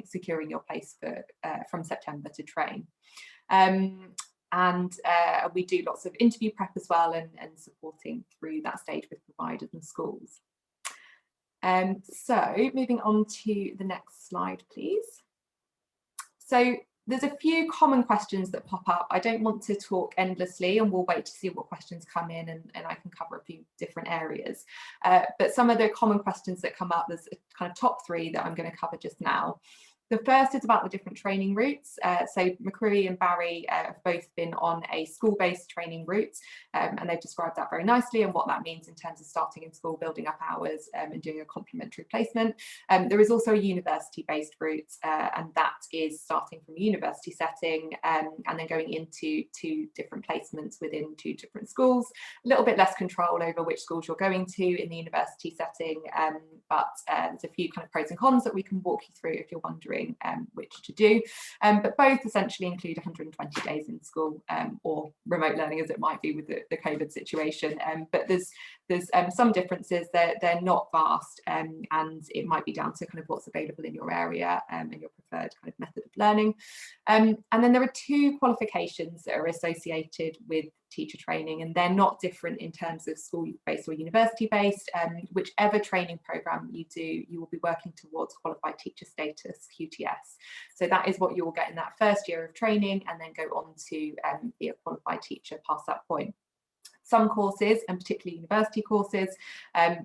securing your place for from September to train. And we do lots of interview prep as well, and supporting through that stage with providers and schools. So moving on to the next slide, please. So there's a few common questions that pop up. I don't want to talk endlessly, and we'll wait to see what questions come in, and I can cover a few different areas. But some of the common questions that come up, there's kind of top 3 that I'm going to cover just now. The first is about the different training routes. So McCree and Barry have both been on a school-based training route, and they've described that very nicely and what that means in terms of starting in school, building up hours, and doing a complementary placement. There is also a university-based route, and that is starting from a university setting and then going into 2 different placements within 2 different schools. A little bit less control over which schools you're going to in the university setting, but there's a few kind of pros and cons that we can walk you through if you're wondering which to do, but both essentially include 120 days in school, or remote learning as it might be with the COVID situation, but there's some differences. They're not vast, and it might be down to kind of what's available in your area and your preferred kind of method of learning, and then there are 2 qualifications that are associated with teacher training, and they're not different in terms of school-based or university-based. Whichever training program you do, you will be working towards qualified teacher status, QTS. So that is what you will get in that first year of training, and then go on to be a qualified teacher past that point. Some courses, and particularly university courses,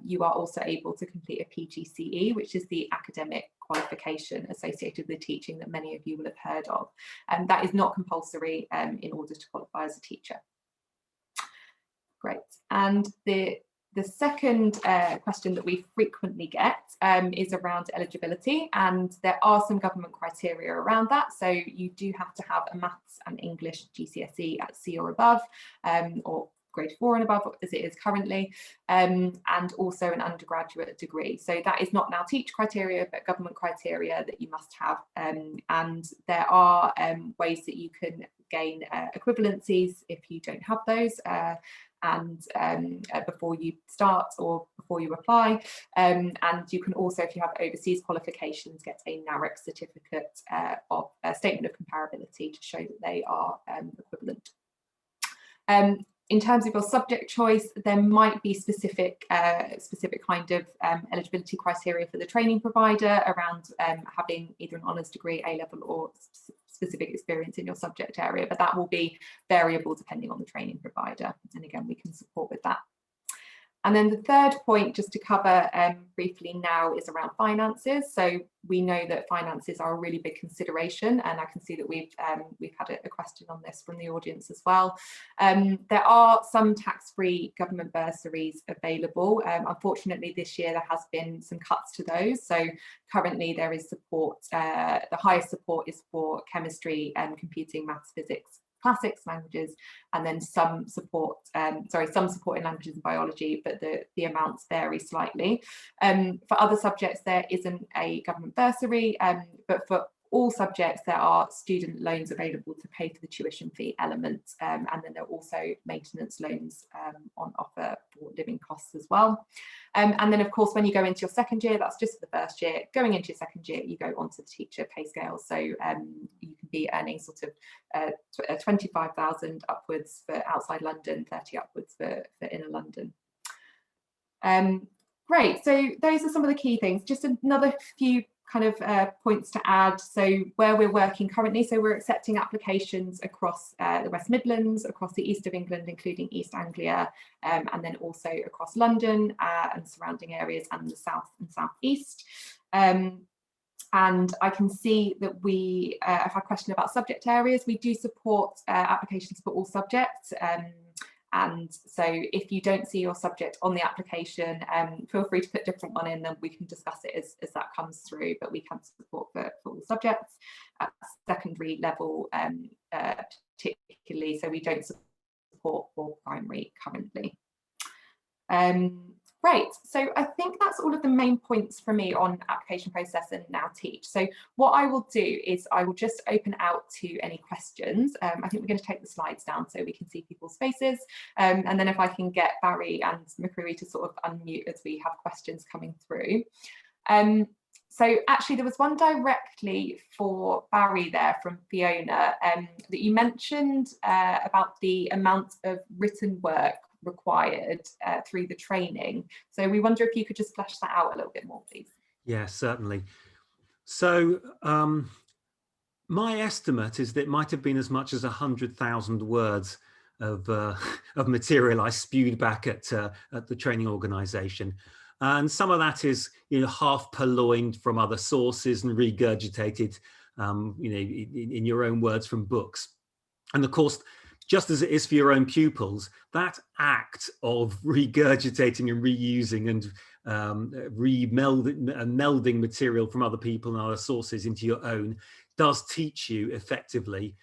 you are also able to complete a PGCE, which is the academic qualification associated with teaching that many of you will have heard of. And that is not compulsory in order to qualify as a teacher. Great. And the second question that we frequently get is around eligibility, and there are some government criteria around that. So you do have to have a maths and English GCSE at C or above, or grade 4 and above as it is currently, and also an undergraduate degree. So that is not now teach criteria, but government criteria that you must have. And there are ways that you can gain equivalencies if you don't have those. Before you start or before you apply, and you can also, if you have overseas qualifications, get a NARIC certificate of a statement of comparability to show that they are equivalent. In terms of your subject choice, there might be specific kind of eligibility criteria for the training provider around having either an honours degree, A-level, or specific experience in your subject area, but that will be variable depending on the training provider. And again, we can support with that. And then the third point, just to cover briefly now, is around finances. So we know that finances are a really big consideration, and I can see that we've had a question on this from the audience as well. There are some tax-free government bursaries available. Unfortunately, this year there has been some cuts to those. So currently there is support. The highest support is for chemistry and computing, maths, physics, classics, languages, and then some support in languages and biology, but the amounts vary slightly. For other subjects there isn't a government bursary, but for all subjects there are student loans available to pay for the tuition fee element, and then there are also maintenance loans on offer for living costs as well. And then of course when you go into your second year, that's just for the first year, going into your second year you go onto the teacher pay scale, so you can be earning sort of 25,000 upwards for outside London, 30 upwards for inner London. Great, so those are some of the key things. Just another few kind of points to add. So where we're working currently, so we're accepting applications across the West Midlands, across the east of England, including East Anglia, and then also across London and surrounding areas, and the south and southeast. And I can see that we have a question about subject areas. We do support applications for all subjects. And so if you don't see your subject on the application, feel free to put a different one in, then we can discuss it as that comes through, but we can support for all subjects at secondary level particularly, so we don't support for primary currently. Great, so I think that's all of the main points for me on application process and Now Teach. So what I will do is I will just open out to any questions. I think we're going to take the slides down so we can see people's faces, and then if I can get Barry and McCreary to sort of unmute as we have questions coming through. So actually there was one directly for Barry there from Fiona, that you mentioned about the amount of written work required through the training. So we wonder if you could just flesh that out a little bit more, please. Yeah, certainly. So my estimate is that it might have been as much as 100,000 words of material I spewed back at the training organisation. And some of that is, half purloined from other sources and regurgitated, in your own words from books. And of course, just as it is for your own pupils, that act of regurgitating and reusing and melding material from other people and other sources into your own does teach you effectively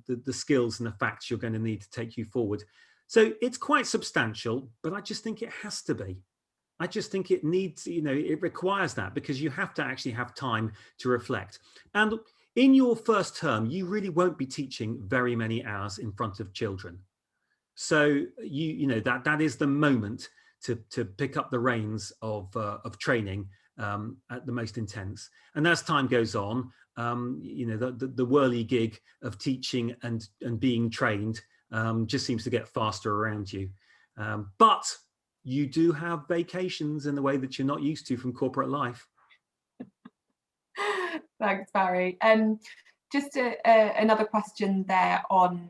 the skills and the facts you're going to need to take you forward. So it's quite substantial, but I just think it has to be. I just think it needs, it requires that, because you have to actually have time to reflect. And in your first term, you really won't be teaching very many hours in front of children. So that is the moment to pick up the reins of training at the most intense. And as time goes on, the whirligig of teaching and being trained just seems to get faster around you. But you do have vacations in the way that you're not used to from corporate life. Thanks, Barry. Just another question there on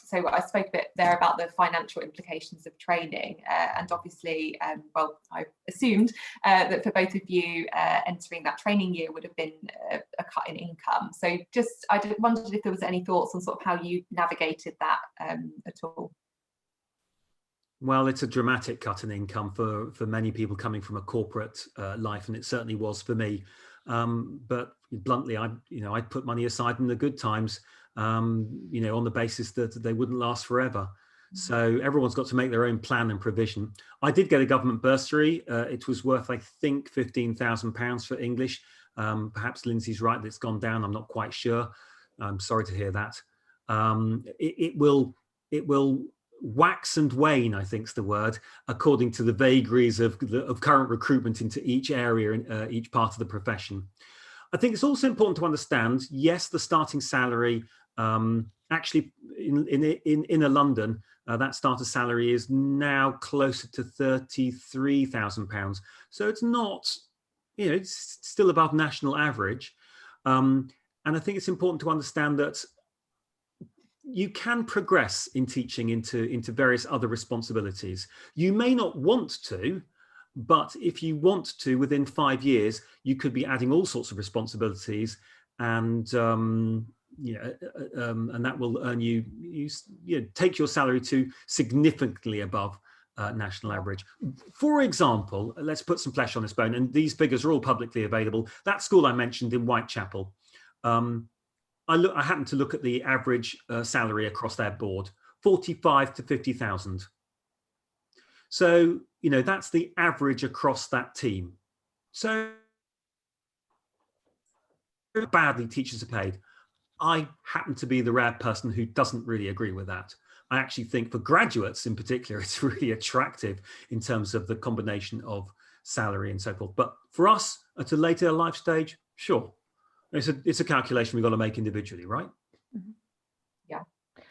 so I spoke a bit there about the financial implications of training, and obviously, well, I assumed that for both of you, entering that training year would have been a cut in income. So I wondered if there was any thoughts on sort of how you navigated that at all. Well, it's a dramatic cut in income for many people coming from a corporate life, and it certainly was for me. But bluntly, I put money aside in the good times, on the basis that they wouldn't last forever. So everyone's got to make their own plan and provision. I did get a government bursary. It was worth, I think, £15,000 for English. Perhaps Lindsay's right that it's gone down. I'm not quite sure. I'm sorry to hear that. It will wax and wane, I think is the word, according to the vagaries of current recruitment into each area and each part of the profession. I think it's also important to understand, yes, the starting salary, actually in London, that starter salary is now closer to £33,000. So it's not, it's still above national average. And I think it's important to understand that you can progress in teaching into various other responsibilities. You may not want to, but if you want to, within 5 years, you could be adding all sorts of responsibilities, and and that will earn you take your salary to significantly above national average. For example, let's put some flesh on this bone, and these figures are all publicly available. That school I mentioned in Whitechapel, I happened to look at the average salary across their board, 45 to 50,000. So, that's the average across that team. So badly teachers are paid. I happen to be the rare person who doesn't really agree with that. I actually think for graduates in particular, it's really attractive in terms of the combination of salary and so forth. But for us at a later life stage, sure. It's a calculation we've got to make individually, right? Yeah,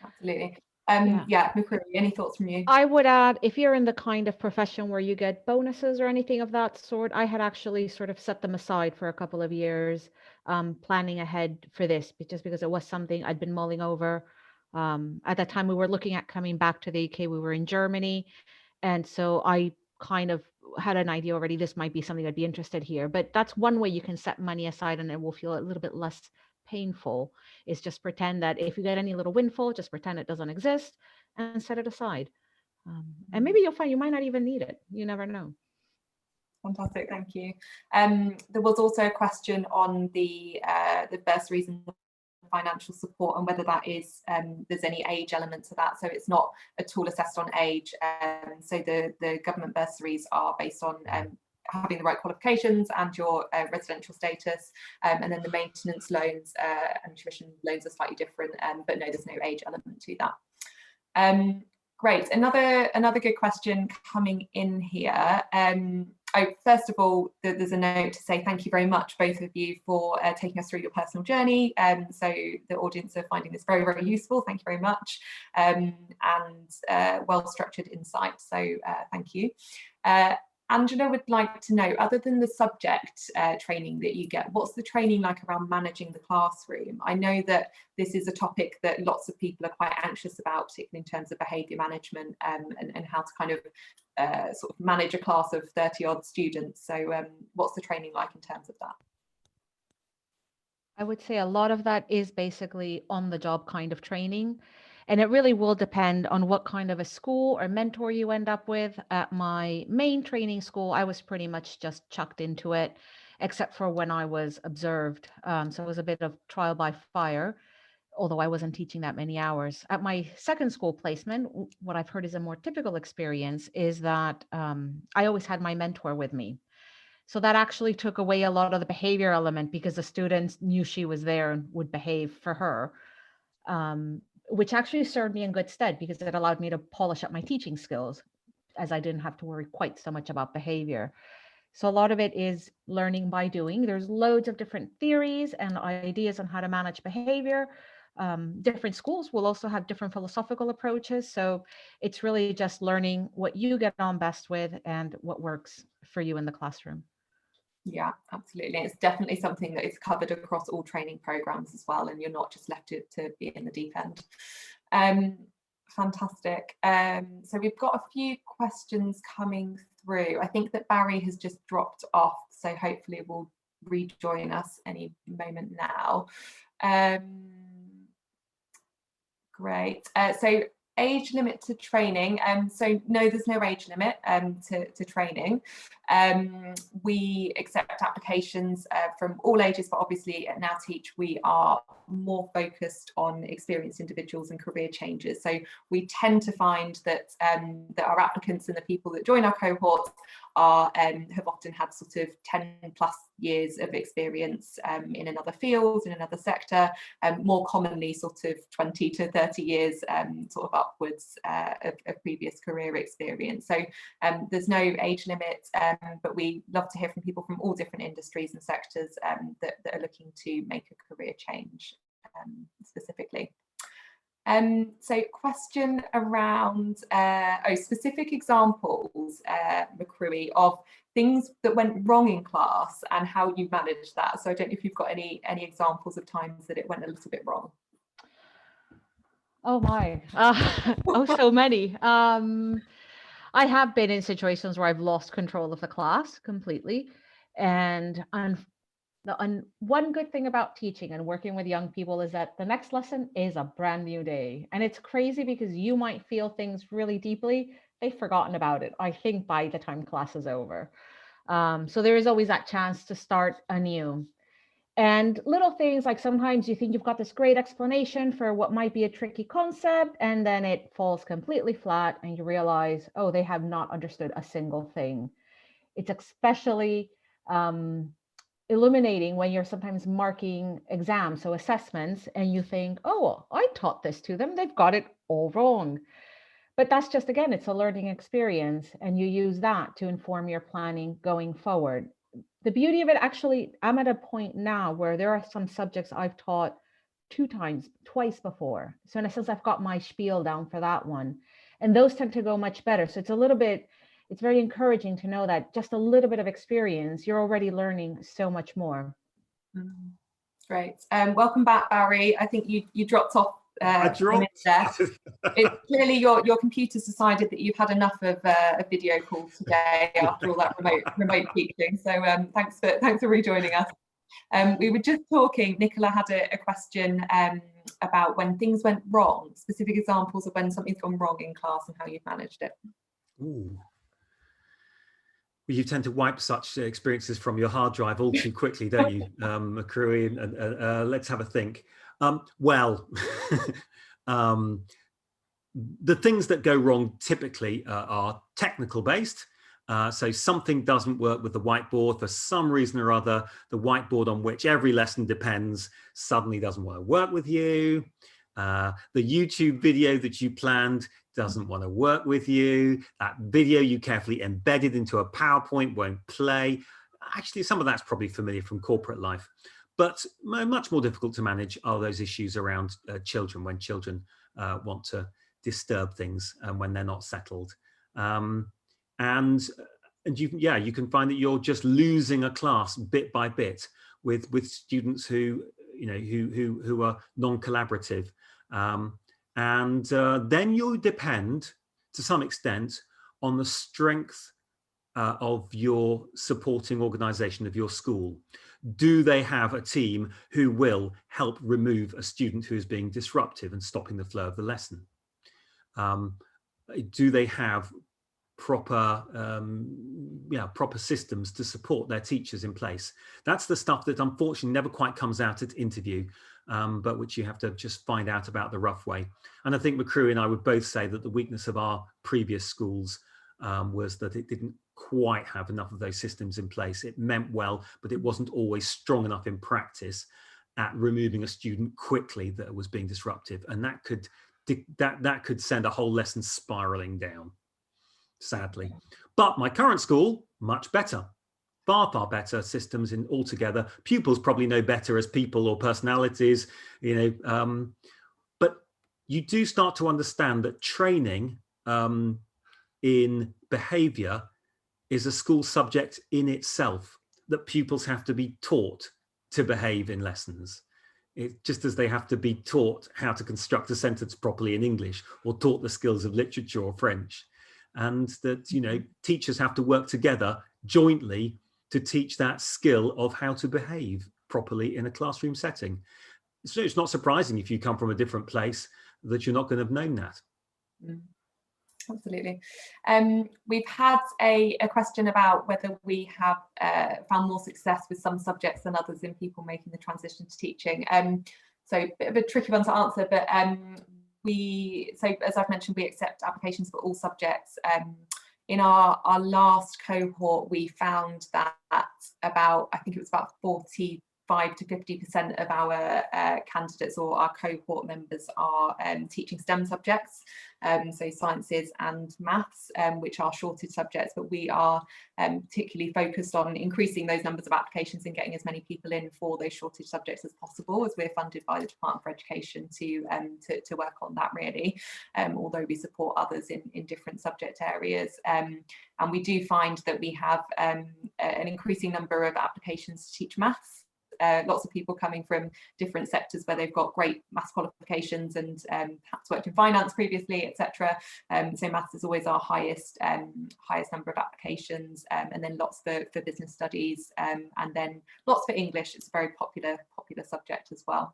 absolutely. McCreary, any thoughts from you? I would add, if you're in the kind of profession where you get bonuses or anything of that sort, I had actually sort of set them aside for a couple of years, planning ahead for this, just because it was something I'd been mulling over. At that time, we were looking at coming back to the UK. We were in Germany. And so I kind of had an idea already, this might be something I'd be interested here. But that's one way you can set money aside and it will feel a little bit less painful, is just pretend that if you get any little windfall, just pretend it doesn't exist and set it aside. And maybe you'll find you might not even need it. You never know. Fantastic, thank you. There was also a question on the bursaries and financial support and whether that is there's any age element to that. So it's not at all assessed on age. So the government bursaries are based on having the right qualifications and your residential status, and then the maintenance loans and tuition loans are slightly different, but no, there's no age element to that. Great, another good question coming in here. First of all, there's a note to say thank you very much, both of you, for taking us through your personal journey. So the audience are finding this very, very useful. Thank you very much, and well-structured insight. So thank you. Angela would like to know, other than the subject training that you get, what's the training like around managing the classroom? I know that this is a topic that lots of people are quite anxious about, particularly in terms of behaviour management and how to kind of sort of manage a class of 30-odd students. So what's the training like in terms of that? I would say a lot of that is basically on-the-job kind of training. And it really will depend on what kind of a school or mentor you end up with. At my main training school, I was pretty much just chucked into it, except for when I was observed. So it was a bit of trial by fire, although I wasn't teaching that many hours. At my second school placement, what I've heard is a more typical experience is that I always had my mentor with me. So that actually took away a lot of the behavior element because the students knew she was there and would behave for her. Which actually served me in good stead because it allowed me to polish up my teaching skills, as I didn't have to worry quite so much about behavior. So a lot of it is learning by doing. There's loads of different theories and ideas on how to manage behavior. Different schools will also have different philosophical approaches. So it's really just learning what you get on best with and what works for you in the classroom. Yeah, absolutely. It's definitely something that is covered across all training programs as well, and you're not just left to be in the deep end. Fantastic. So we've got a few questions coming through. I think that Barry has just dropped off, so hopefully will rejoin us any moment now. Great. So age limit to training. So no, there's no age limit to training. We accept applications from all ages, but obviously at Now Teach we are more focused on experienced individuals and career changes. So we tend to find that that our applicants and the people that join our cohort are have often had sort of 10+ years of experience in another field, in another sector, more commonly sort of 20 to 30 years sort of upwards of previous career experience. So there's no age limit, but we love to hear from people from all different industries and sectors that are looking to make a career change specifically. So question around specific examples, McCrewy, of things that went wrong in class and how you managed that. So I don't know if you've got any examples of times that it went a little bit wrong. Oh my, oh, so many. I have been in situations where I've lost control of the class completely. And one good thing about teaching and working with young people is that the next lesson is a brand new day. And it's crazy because you might feel things really deeply. They've forgotten about it, I think, by the time class is over. So there is always that chance to start anew. And little things like sometimes you think you've got this great explanation for what might be a tricky concept, and then it falls completely flat and you realize, oh, they have not understood a single thing. It's especially illuminating when you're sometimes marking exams, so assessments, and you think, oh, I taught this to them, they've got it all wrong. But that's just, again, it's a learning experience, and you use that to inform your planning going forward. The beauty of it, actually, I'm at a point now where there are some subjects I've taught twice before. So in a sense, I've got my spiel down for that one. And those tend to go much better. So it's very encouraging to know that just a little bit of experience, you're already learning so much more. Great. Welcome back, Barry. I think you dropped off. I dropped. There. It's clearly your computer's decided that you've had enough of a video call today after all that remote teaching. So thanks for rejoining us. We were just talking. Nicola had a question about when things went wrong. Specific examples of when something's gone wrong in class and how you've managed it. Ooh. Well, you tend to wipe such experiences from your hard drive all too quickly, don't you, McCrewy? And let's have a think. Well, the things that go wrong typically are technical based. So something doesn't work with the whiteboard for some reason or other. The whiteboard on which every lesson depends suddenly doesn't want to work with you. The YouTube video that you planned doesn't want to work with you. That video you carefully embedded into a PowerPoint won't play. Actually, some of that's probably familiar from corporate life. But much more difficult to manage are those issues around children, when children want to disturb things and when they're not settled. And you can find that you're just losing a class bit by bit with students who are non-collaborative. And then you'll depend to some extent on the strength of your supporting organization of your school. Do they have a team who will help remove a student who is being disruptive and stopping the flow of the lesson? Do they have proper systems to support their teachers in place? That's the stuff that unfortunately never quite comes out at interview, but which you have to just find out about the rough way. And I think McCrewy and I would both say that the weakness of our previous schools was that it didn't quite have enough of those systems in place. It meant well, but it wasn't always strong enough in practice at removing a student quickly that was being disruptive, and that could send a whole lesson spiraling down, sadly. But my current school, much better, far better systems in altogether. Pupils probably know better as people or personalities, but you do start to understand that training in behavior is a school subject in itself, that pupils have to be taught to behave in lessons. just as they have to be taught how to construct a sentence properly in English, or taught the skills of literature or French. And that, you know, teachers have to work together jointly to teach that skill of how to behave properly in a classroom setting. So it's not surprising if you come from a different place that you're not going to have known that. Absolutely. We've had a question about whether we have found more success with some subjects than others in people making the transition to teaching. So a bit of a tricky one to answer, but so as I've mentioned, we accept applications for all subjects. In our last cohort, we found that about, I think it was about 45 to 50% of our candidates or our cohort members are teaching STEM subjects, so sciences and maths, which are shortage subjects, but we are particularly focused on increasing those numbers of applications and getting as many people in for those shortage subjects as possible, as we're funded by the Department for Education to work on that, really, although we support others in different subject areas. And we do find that we have an increasing number of applications to teach maths. Lots of people coming from different sectors where they've got great maths qualifications and perhaps worked in finance previously, etc. So maths is always our highest number of applications, and then lots for business studies, and then lots for English. It's a very popular subject as well.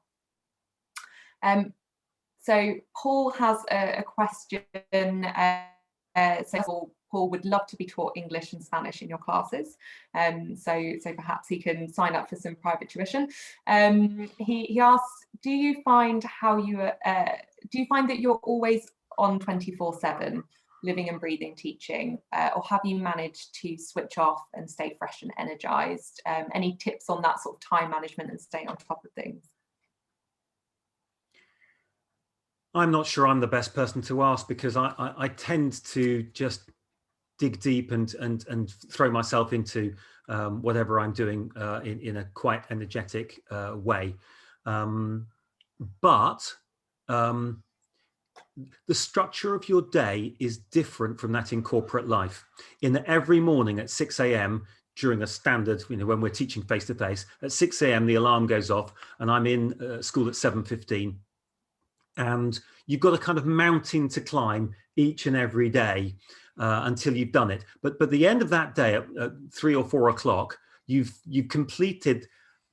So Paul has a question. So Paul would love to be taught English and Spanish in your classes, so perhaps he can sign up for some private tuition. He asks, do you find that you're always on 24/7, living and breathing teaching, or have you managed to switch off and stay fresh and energized? Any tips on that sort of time management and staying on top of things? I'm not sure I'm the best person to ask, because I tend to just dig deep and throw myself into whatever I'm doing in a quite energetic way. But the structure of your day is different from that in corporate life. In that every morning at 6 a.m. during a standard, when we're teaching face to face, at 6 a.m. the alarm goes off and I'm in school at 7:15. And you've got a kind of mountain to climb each and every day until you've done it. But by the end of that day at 3 or 4 o'clock, you've completed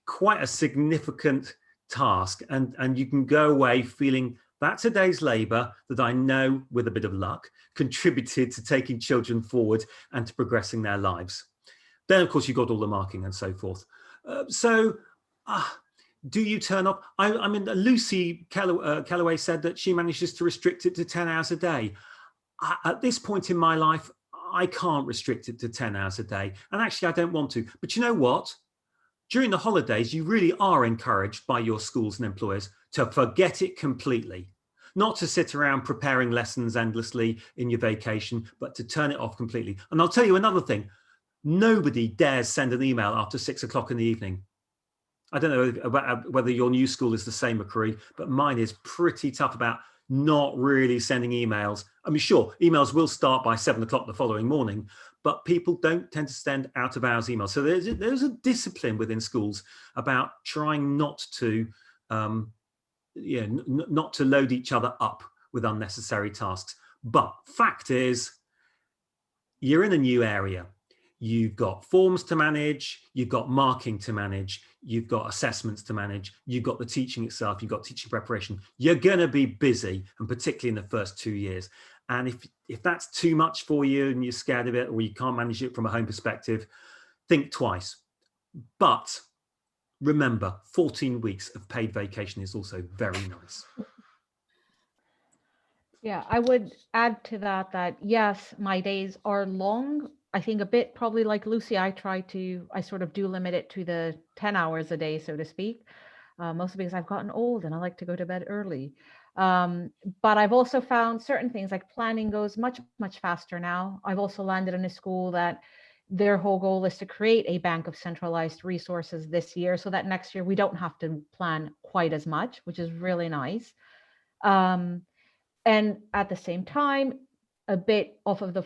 quite a significant task, and you can go away feeling that's a day's labor that I know, with a bit of luck, contributed to taking children forward and to progressing their lives. Then, of course, you've got all the marking and so forth. Do you turn off? I mean, Lucy Kelloway said that she manages to restrict it to 10 hours a day. At this point in my life, I can't restrict it to 10 hours a day. And actually, I don't want to. But you know what? During the holidays, you really are encouraged by your schools and employers to forget it completely. Not to sit around preparing lessons endlessly in your vacation, but to turn it off completely. And I'll tell you another thing. Nobody dares send an email after 6 o'clock in the evening. I don't know about whether your new school is the same, McCree, but mine is pretty tough about not really sending emails. I mean, sure, emails will start by 7 o'clock the following morning, but people don't tend to send out of hours emails. So there's a discipline within schools about trying not to, not to load each other up with unnecessary tasks. But fact is, you're in a new area. You've got forms to manage, you've got marking to manage, you've got assessments to manage, you've got the teaching itself, you've got teaching preparation. You're going to be busy, and particularly in the first 2 years. And if that's too much for you and you're scared of it, or you can't manage it from a home perspective, think twice. But remember, 14 weeks of paid vacation is also very nice. Yeah, I would add to that yes, my days are long. I think a bit probably like Lucy, I sort of do limit it to the 10 hours a day, so to speak, mostly because I've gotten old and I like to go to bed early. But I've also found certain things like planning goes much, much faster now. I've also landed in a school that their whole goal is to create a bank of centralized resources this year, so that next year we don't have to plan quite as much, which is really nice. And at the same time, a bit off of the,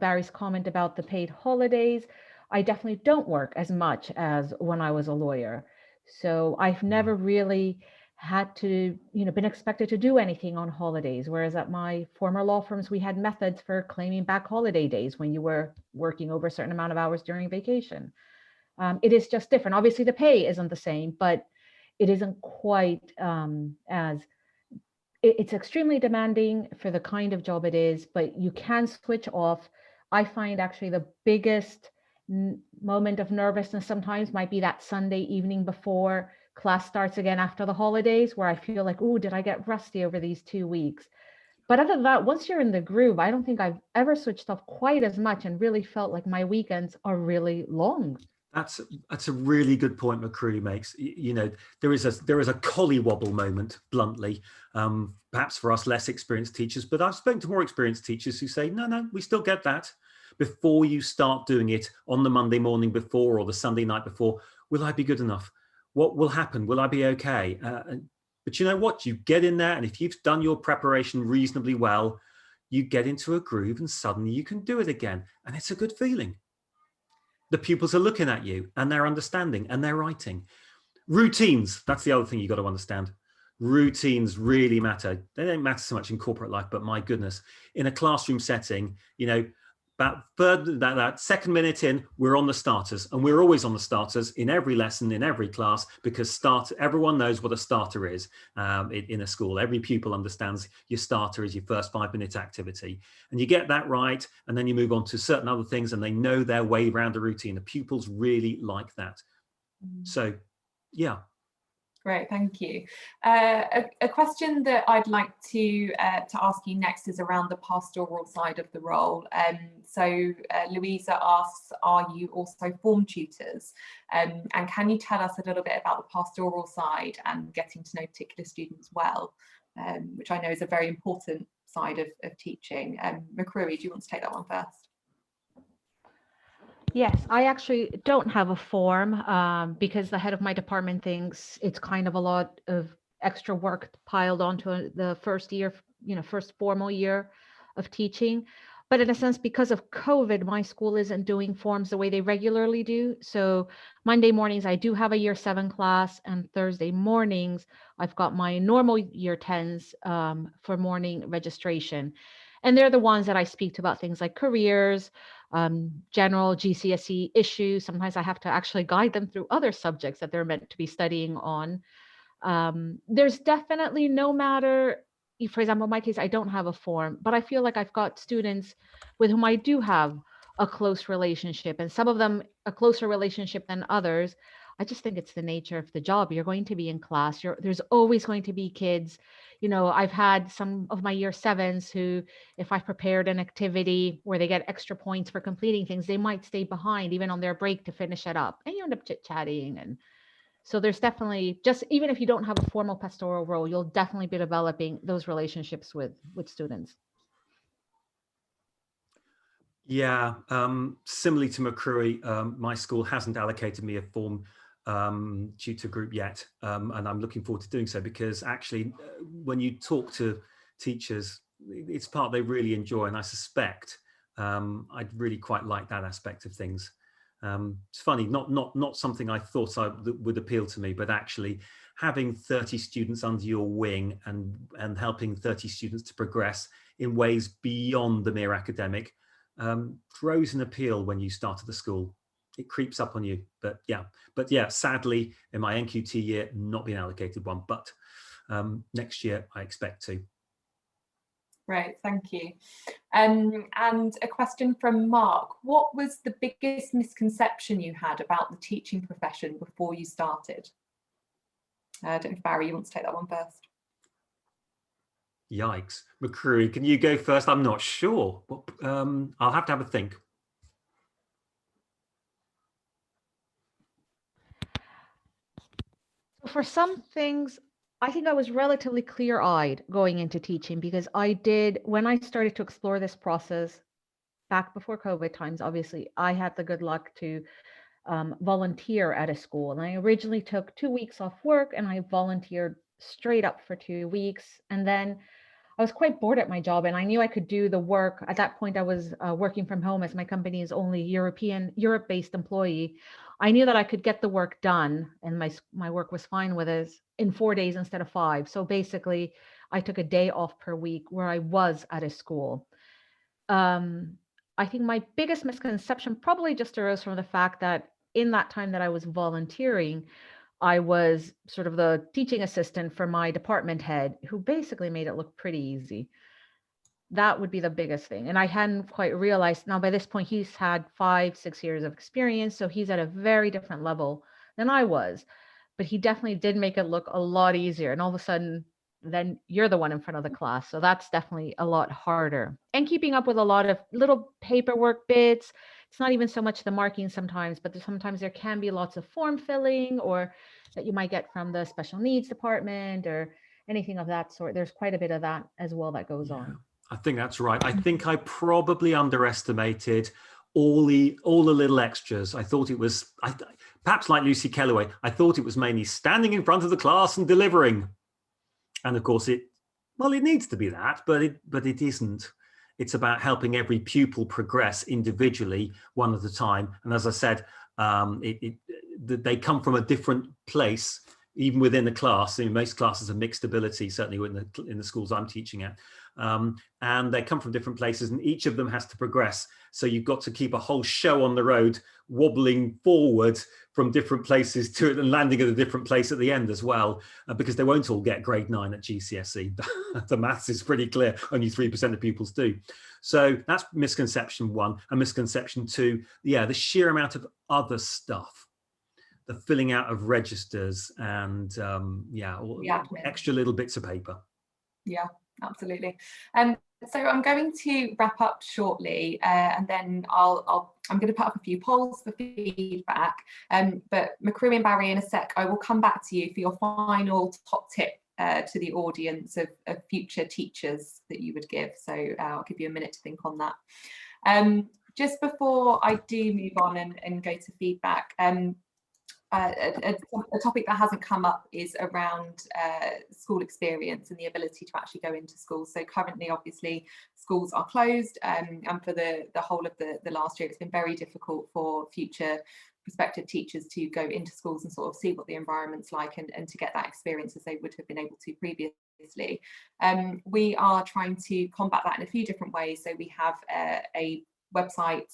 Barry's comment about the paid holidays, I definitely don't work as much as when I was a lawyer. So I've never really had to, been expected to do anything on holidays. Whereas at my former law firms, we had methods for claiming back holiday days when you were working over a certain amount of hours during vacation. It is just different. Obviously, the pay isn't the same, but it isn't quite it's extremely demanding for the kind of job it is, but you can switch off. I find actually the biggest moment of nervousness sometimes might be that Sunday evening before class starts again after the holidays, where I feel like, oh, did I get rusty over these 2 weeks? But other than that, once you're in the groove, I don't think I've ever switched off quite as much and really felt like my weekends are really long. That's a really good point McCreary makes. There is a collywobble moment, bluntly, perhaps for us less experienced teachers, but I've spoken to more experienced teachers who say, no, we still get that. Before you start doing it on the Monday morning before or the Sunday night before, will I be good enough? What will happen? Will I be okay? But you know what? You get in there, and if you've done your preparation reasonably well, you get into a groove and suddenly you can do it again. And it's a good feeling. The pupils are looking at you and they're understanding and they're writing. Routines, that's the other thing you've got to understand. Routines really matter. They don't matter so much in corporate life, but my goodness, in a classroom setting, about that second minute in, we're on the starters, and we're always on the starters in every lesson, in every class, because everyone knows what a starter is in a school. Every pupil understands your starter is your first 5-minute activity, and you get that right, and then you move on to certain other things, and they know their way around a routine. The pupils really like that. So, yeah. Great, thank you. A question that I'd like to ask you next is around the pastoral side of the role. So Louisa asks, are you also form tutors? And can you tell us a little bit about the pastoral side and getting to know particular students well, which I know is a very important side of teaching. McCreary, do you want to take that one first? Yes, I actually don't have a form because the head of my department thinks it's kind of a lot of extra work piled onto the first year, first formal year of teaching. But in a sense, because of COVID, my school isn't doing forms the way they regularly do. So Monday mornings, I do have a year 7 class, and Thursday mornings, I've got my normal year 10s for morning registration. And they're the ones that I speak to about things like careers, general GCSE issues. Sometimes I have to actually guide them through other subjects that they're meant to be studying on. There's definitely, no matter, for example, in my case, I don't have a form, but I feel like I've got students with whom I do have a close relationship, and some of them a closer relationship than others. I just think it's the nature of the job. You're going to be in class. There's always going to be kids. I've had some of my year 7s who, if I've prepared an activity where they get extra points for completing things, they might stay behind even on their break to finish it up. And you end up chit-chatting. And so there's definitely, just even if you don't have a formal pastoral role, you'll definitely be developing those relationships with students. Yeah, similarly to McCreary, my school hasn't allocated me a form tutor group yet, and I'm looking forward to doing so, because actually when you talk to teachers, it's part they really enjoy, and I suspect I'd really quite like that aspect of things. It's funny, not something I thought would appeal to me, but actually having 30 students under your wing and helping 30 students to progress in ways beyond the mere academic grows an appeal when you start at the school. It creeps up on you, but yeah, sadly in my NQT year, not being allocated one, but next year I expect to. Right, thank you. And a question from Mark. What was the biggest misconception you had about the teaching profession before you started? I don't know if Barry, you want to take that one first? Yikes. McCreary, can you go first? I'm not sure. I'll have to have a think. For some things, I think I was relatively clear-eyed going into teaching, because when I started to explore this process back before COVID times, obviously, I had the good luck to volunteer at a school. And I originally took 2 weeks off work and I volunteered straight up for 2 weeks. And then I was quite bored at my job, and I knew I could do the work. At that point, I was working from home, as my company is only Europe-based employee. I knew that I could get the work done, and my work was fine with us in 4 days instead of 5. So basically, I took a day off per week where I was at a school. I think my biggest misconception probably just arose from the fact that in that time that I was volunteering, I was sort of the teaching assistant for my department head, who basically made it look pretty easy. That would be the biggest thing. And I hadn't quite realized, now by this point, he's had 5-6 years of experience. So he's at a very different level than I was. But he definitely did make it look a lot easier. And all of a sudden, then you're the one in front of the class. So that's definitely a lot harder. And keeping up with a lot of little paperwork bits. It's not even so much the marking sometimes, but sometimes there can be lots of form filling or that you might get from the special needs department or anything of that sort. There's quite a bit of that as well that goes on. I think that's right. I think I probably underestimated all the little extras. I thought it was, perhaps like Lucy Kelloway, I thought it was mainly standing in front of the class and delivering. And of course it needs to be that, but it isn't. It's about helping every pupil progress individually, one at a time. And as I said, they come from a different place, even within the class. Most classes are mixed ability, certainly in the schools I'm teaching at. And they come from different places, and each of them has to progress. So you've got to keep a whole show on the road, wobbling forward from different places to it and landing at a different place at the end as well, because they won't all get grade 9 at GCSE. The maths is pretty clear, only 3% of pupils do. So that's misconception 1. And misconception 2, the sheer amount of other stuff, the filling out of registers and extra little bits of paper. Yeah, absolutely. So I'm going to wrap up shortly, and then I'm going to put up a few polls for feedback. But Macru and Barry, in a sec, I will come back to you for your final top tip to the audience of future teachers that you would give. So I'll give you a minute to think on that. Just before I do move on and go to feedback, a topic that hasn't come up is around school experience and the ability to actually go into schools. So currently, obviously, schools are closed, and for the whole of the last year, it's been very difficult for future prospective teachers to go into schools and sort of see what the environment's like and to get that experience as they would have been able to previously. We are trying to combat that in a few different ways. So we have a website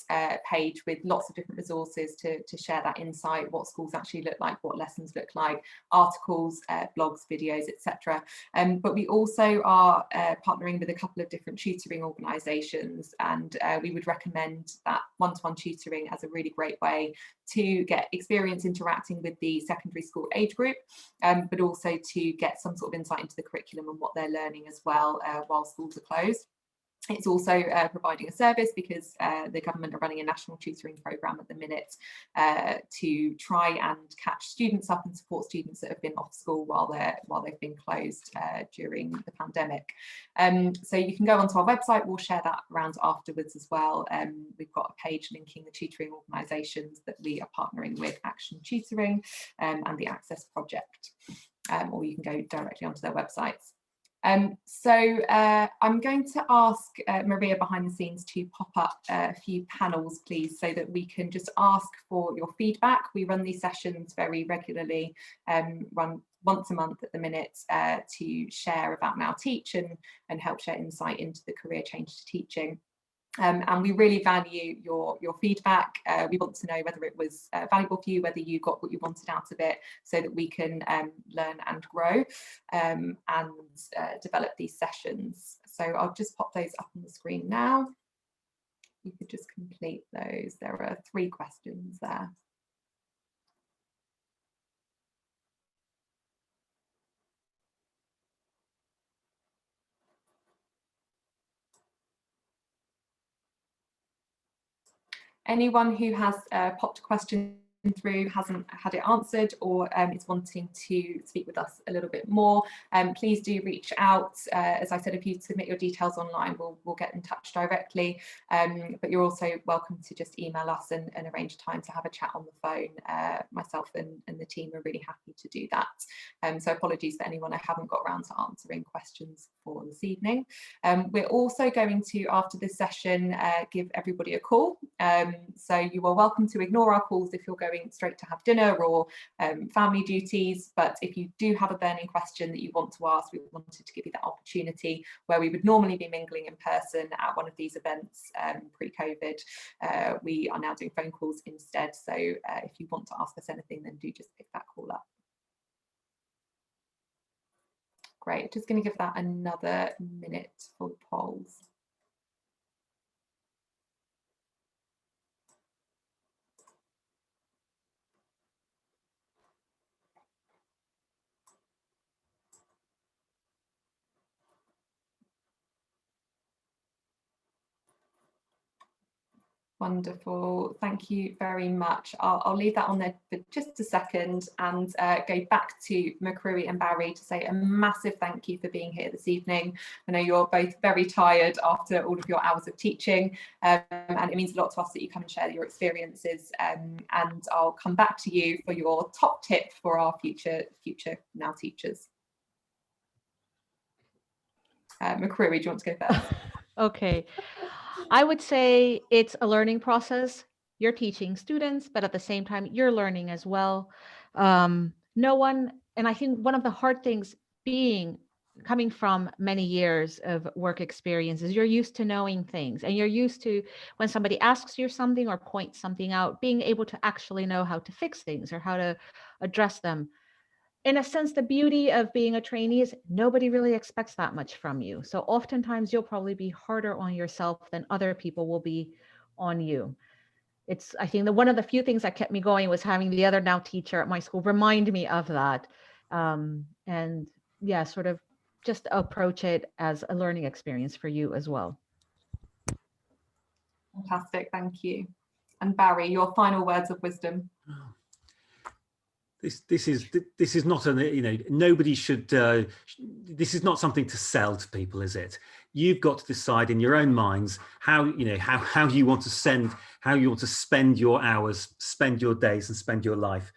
page with lots of different resources to share that insight, what schools actually look like, what lessons look like, articles, blogs, videos, etc. But we also are partnering with a couple of different tutoring organisations, and we would recommend that one-to-one tutoring as a really great way to get experience interacting with the secondary school age group, but also to get some sort of insight into the curriculum and what they're learning as well while schools are closed. It's also providing a service because the government are running a national tutoring programme at the minute to try and catch students up and support students that have been off school while they've been closed during the pandemic. So you can go onto our website. We'll share that around afterwards as well. We've got a page linking the tutoring organisations that we are partnering with, Action Tutoring and the Access Project, or you can go directly onto their websites. So I'm going to ask Maria behind the scenes to pop up a few panels, please, so that we can just ask for your feedback. We run these sessions very regularly, run once a month at the minute, to share about Now Teach and help share insight into the career change to teaching. And we really value your feedback. We want to know whether it was valuable for you, whether you got what you wanted out of it, so that we can learn and grow and develop these sessions. So I'll just pop those up on the screen now. You could just complete those. There are 3 questions there. Anyone who has popped a question through, hasn't had it answered, or is wanting to speak with us a little bit more, please do reach out. As I said, if you submit your details online, we'll get in touch directly, but you're also welcome to just email us and arrange time to have a chat on the phone. Myself and the team are really happy to do that. So apologies for anyone I haven't got around to answering questions for this evening. We're also going to, after this session, give everybody a call. So you are welcome to ignore our calls if you're going going straight to have dinner or family duties. But if you do have a burning question that you want to ask, we wanted to give you that opportunity where we would normally be mingling in person at one of these events pre-COVID. We are now doing phone calls instead. So if you want to ask us anything, then do just pick that call up. Great, just going to give that another minute for the polls. Wonderful, thank you very much. I'll leave that on there for just a second and go back to McCreary and Barry to say a massive thank you for being here this evening. I know you're both very tired after all of your hours of teaching, and it means a lot to us that you come and share your experiences, and I'll come back to you for your top tip for our future now teachers. McCreary, do you want to go first? Okay. I would say it's a learning process. You're teaching students, but at the same time, you're learning as well. No one, and I think one of the hard things coming from many years of work experience is you're used to knowing things, and you're used to when somebody asks you something or points something out, being able to actually know how to fix things or how to address them. In a sense, the beauty of being a trainee is nobody really expects that much from you. So oftentimes you'll probably be harder on yourself than other people will be on you. I think that one of the few things that kept me going was having the other now teacher at my school remind me of that. And yeah, sort of just approach it as a learning experience for you as well. Fantastic, thank you. And Barry, your final words of wisdom. This is not nobody should. This is not something to sell to people, is it? You've got to decide in your own minds how you want to spend your hours, spend your days, and spend your life.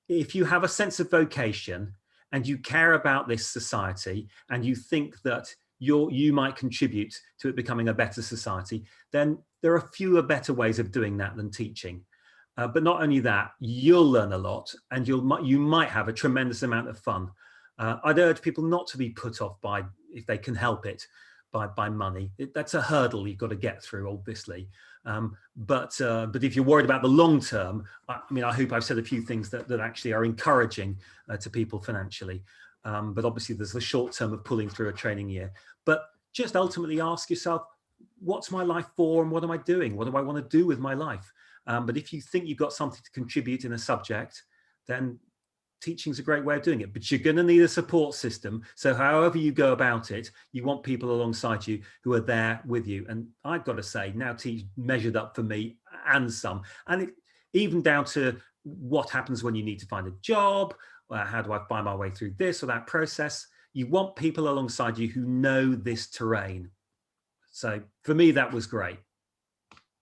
If you have a sense of vocation and you care about this society and you think that you might contribute to it becoming a better society, then there are fewer better ways of doing that than teaching. But not only that, you'll learn a lot, and you might have a tremendous amount of fun. I'd urge people not to be put off by, if they can help it, by money. That's a hurdle you've got to get through, obviously. But if you're worried about the long term, I hope I've said a few things that actually are encouraging to people financially. But obviously there's the short term of pulling through a training year. But just ultimately ask yourself, what's my life for, and what am I doing? What do I want to do with my life? But if you think you've got something to contribute in a subject, then teaching's a great way of doing it. But you're going to need a support system. So however you go about it, you want people alongside you who are there with you. And I've got to say, Now Teach measured up for me and some. And even down to what happens when you need to find a job, how do I find my way through this or that process? You want people alongside you who know this terrain. So for me, that was great.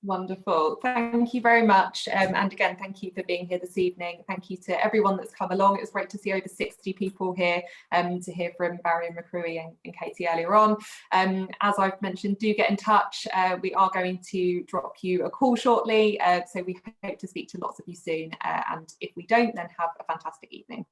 Wonderful, thank you very much, and again thank you for being here this evening. Thank you to everyone that's come along. It was great to see over 60 people here, to hear from Barry and McCreary and Katie earlier on. As I've mentioned, do get in touch. We are going to drop you a call shortly, so we hope to speak to lots of you soon, and if we don't, then have a fantastic evening.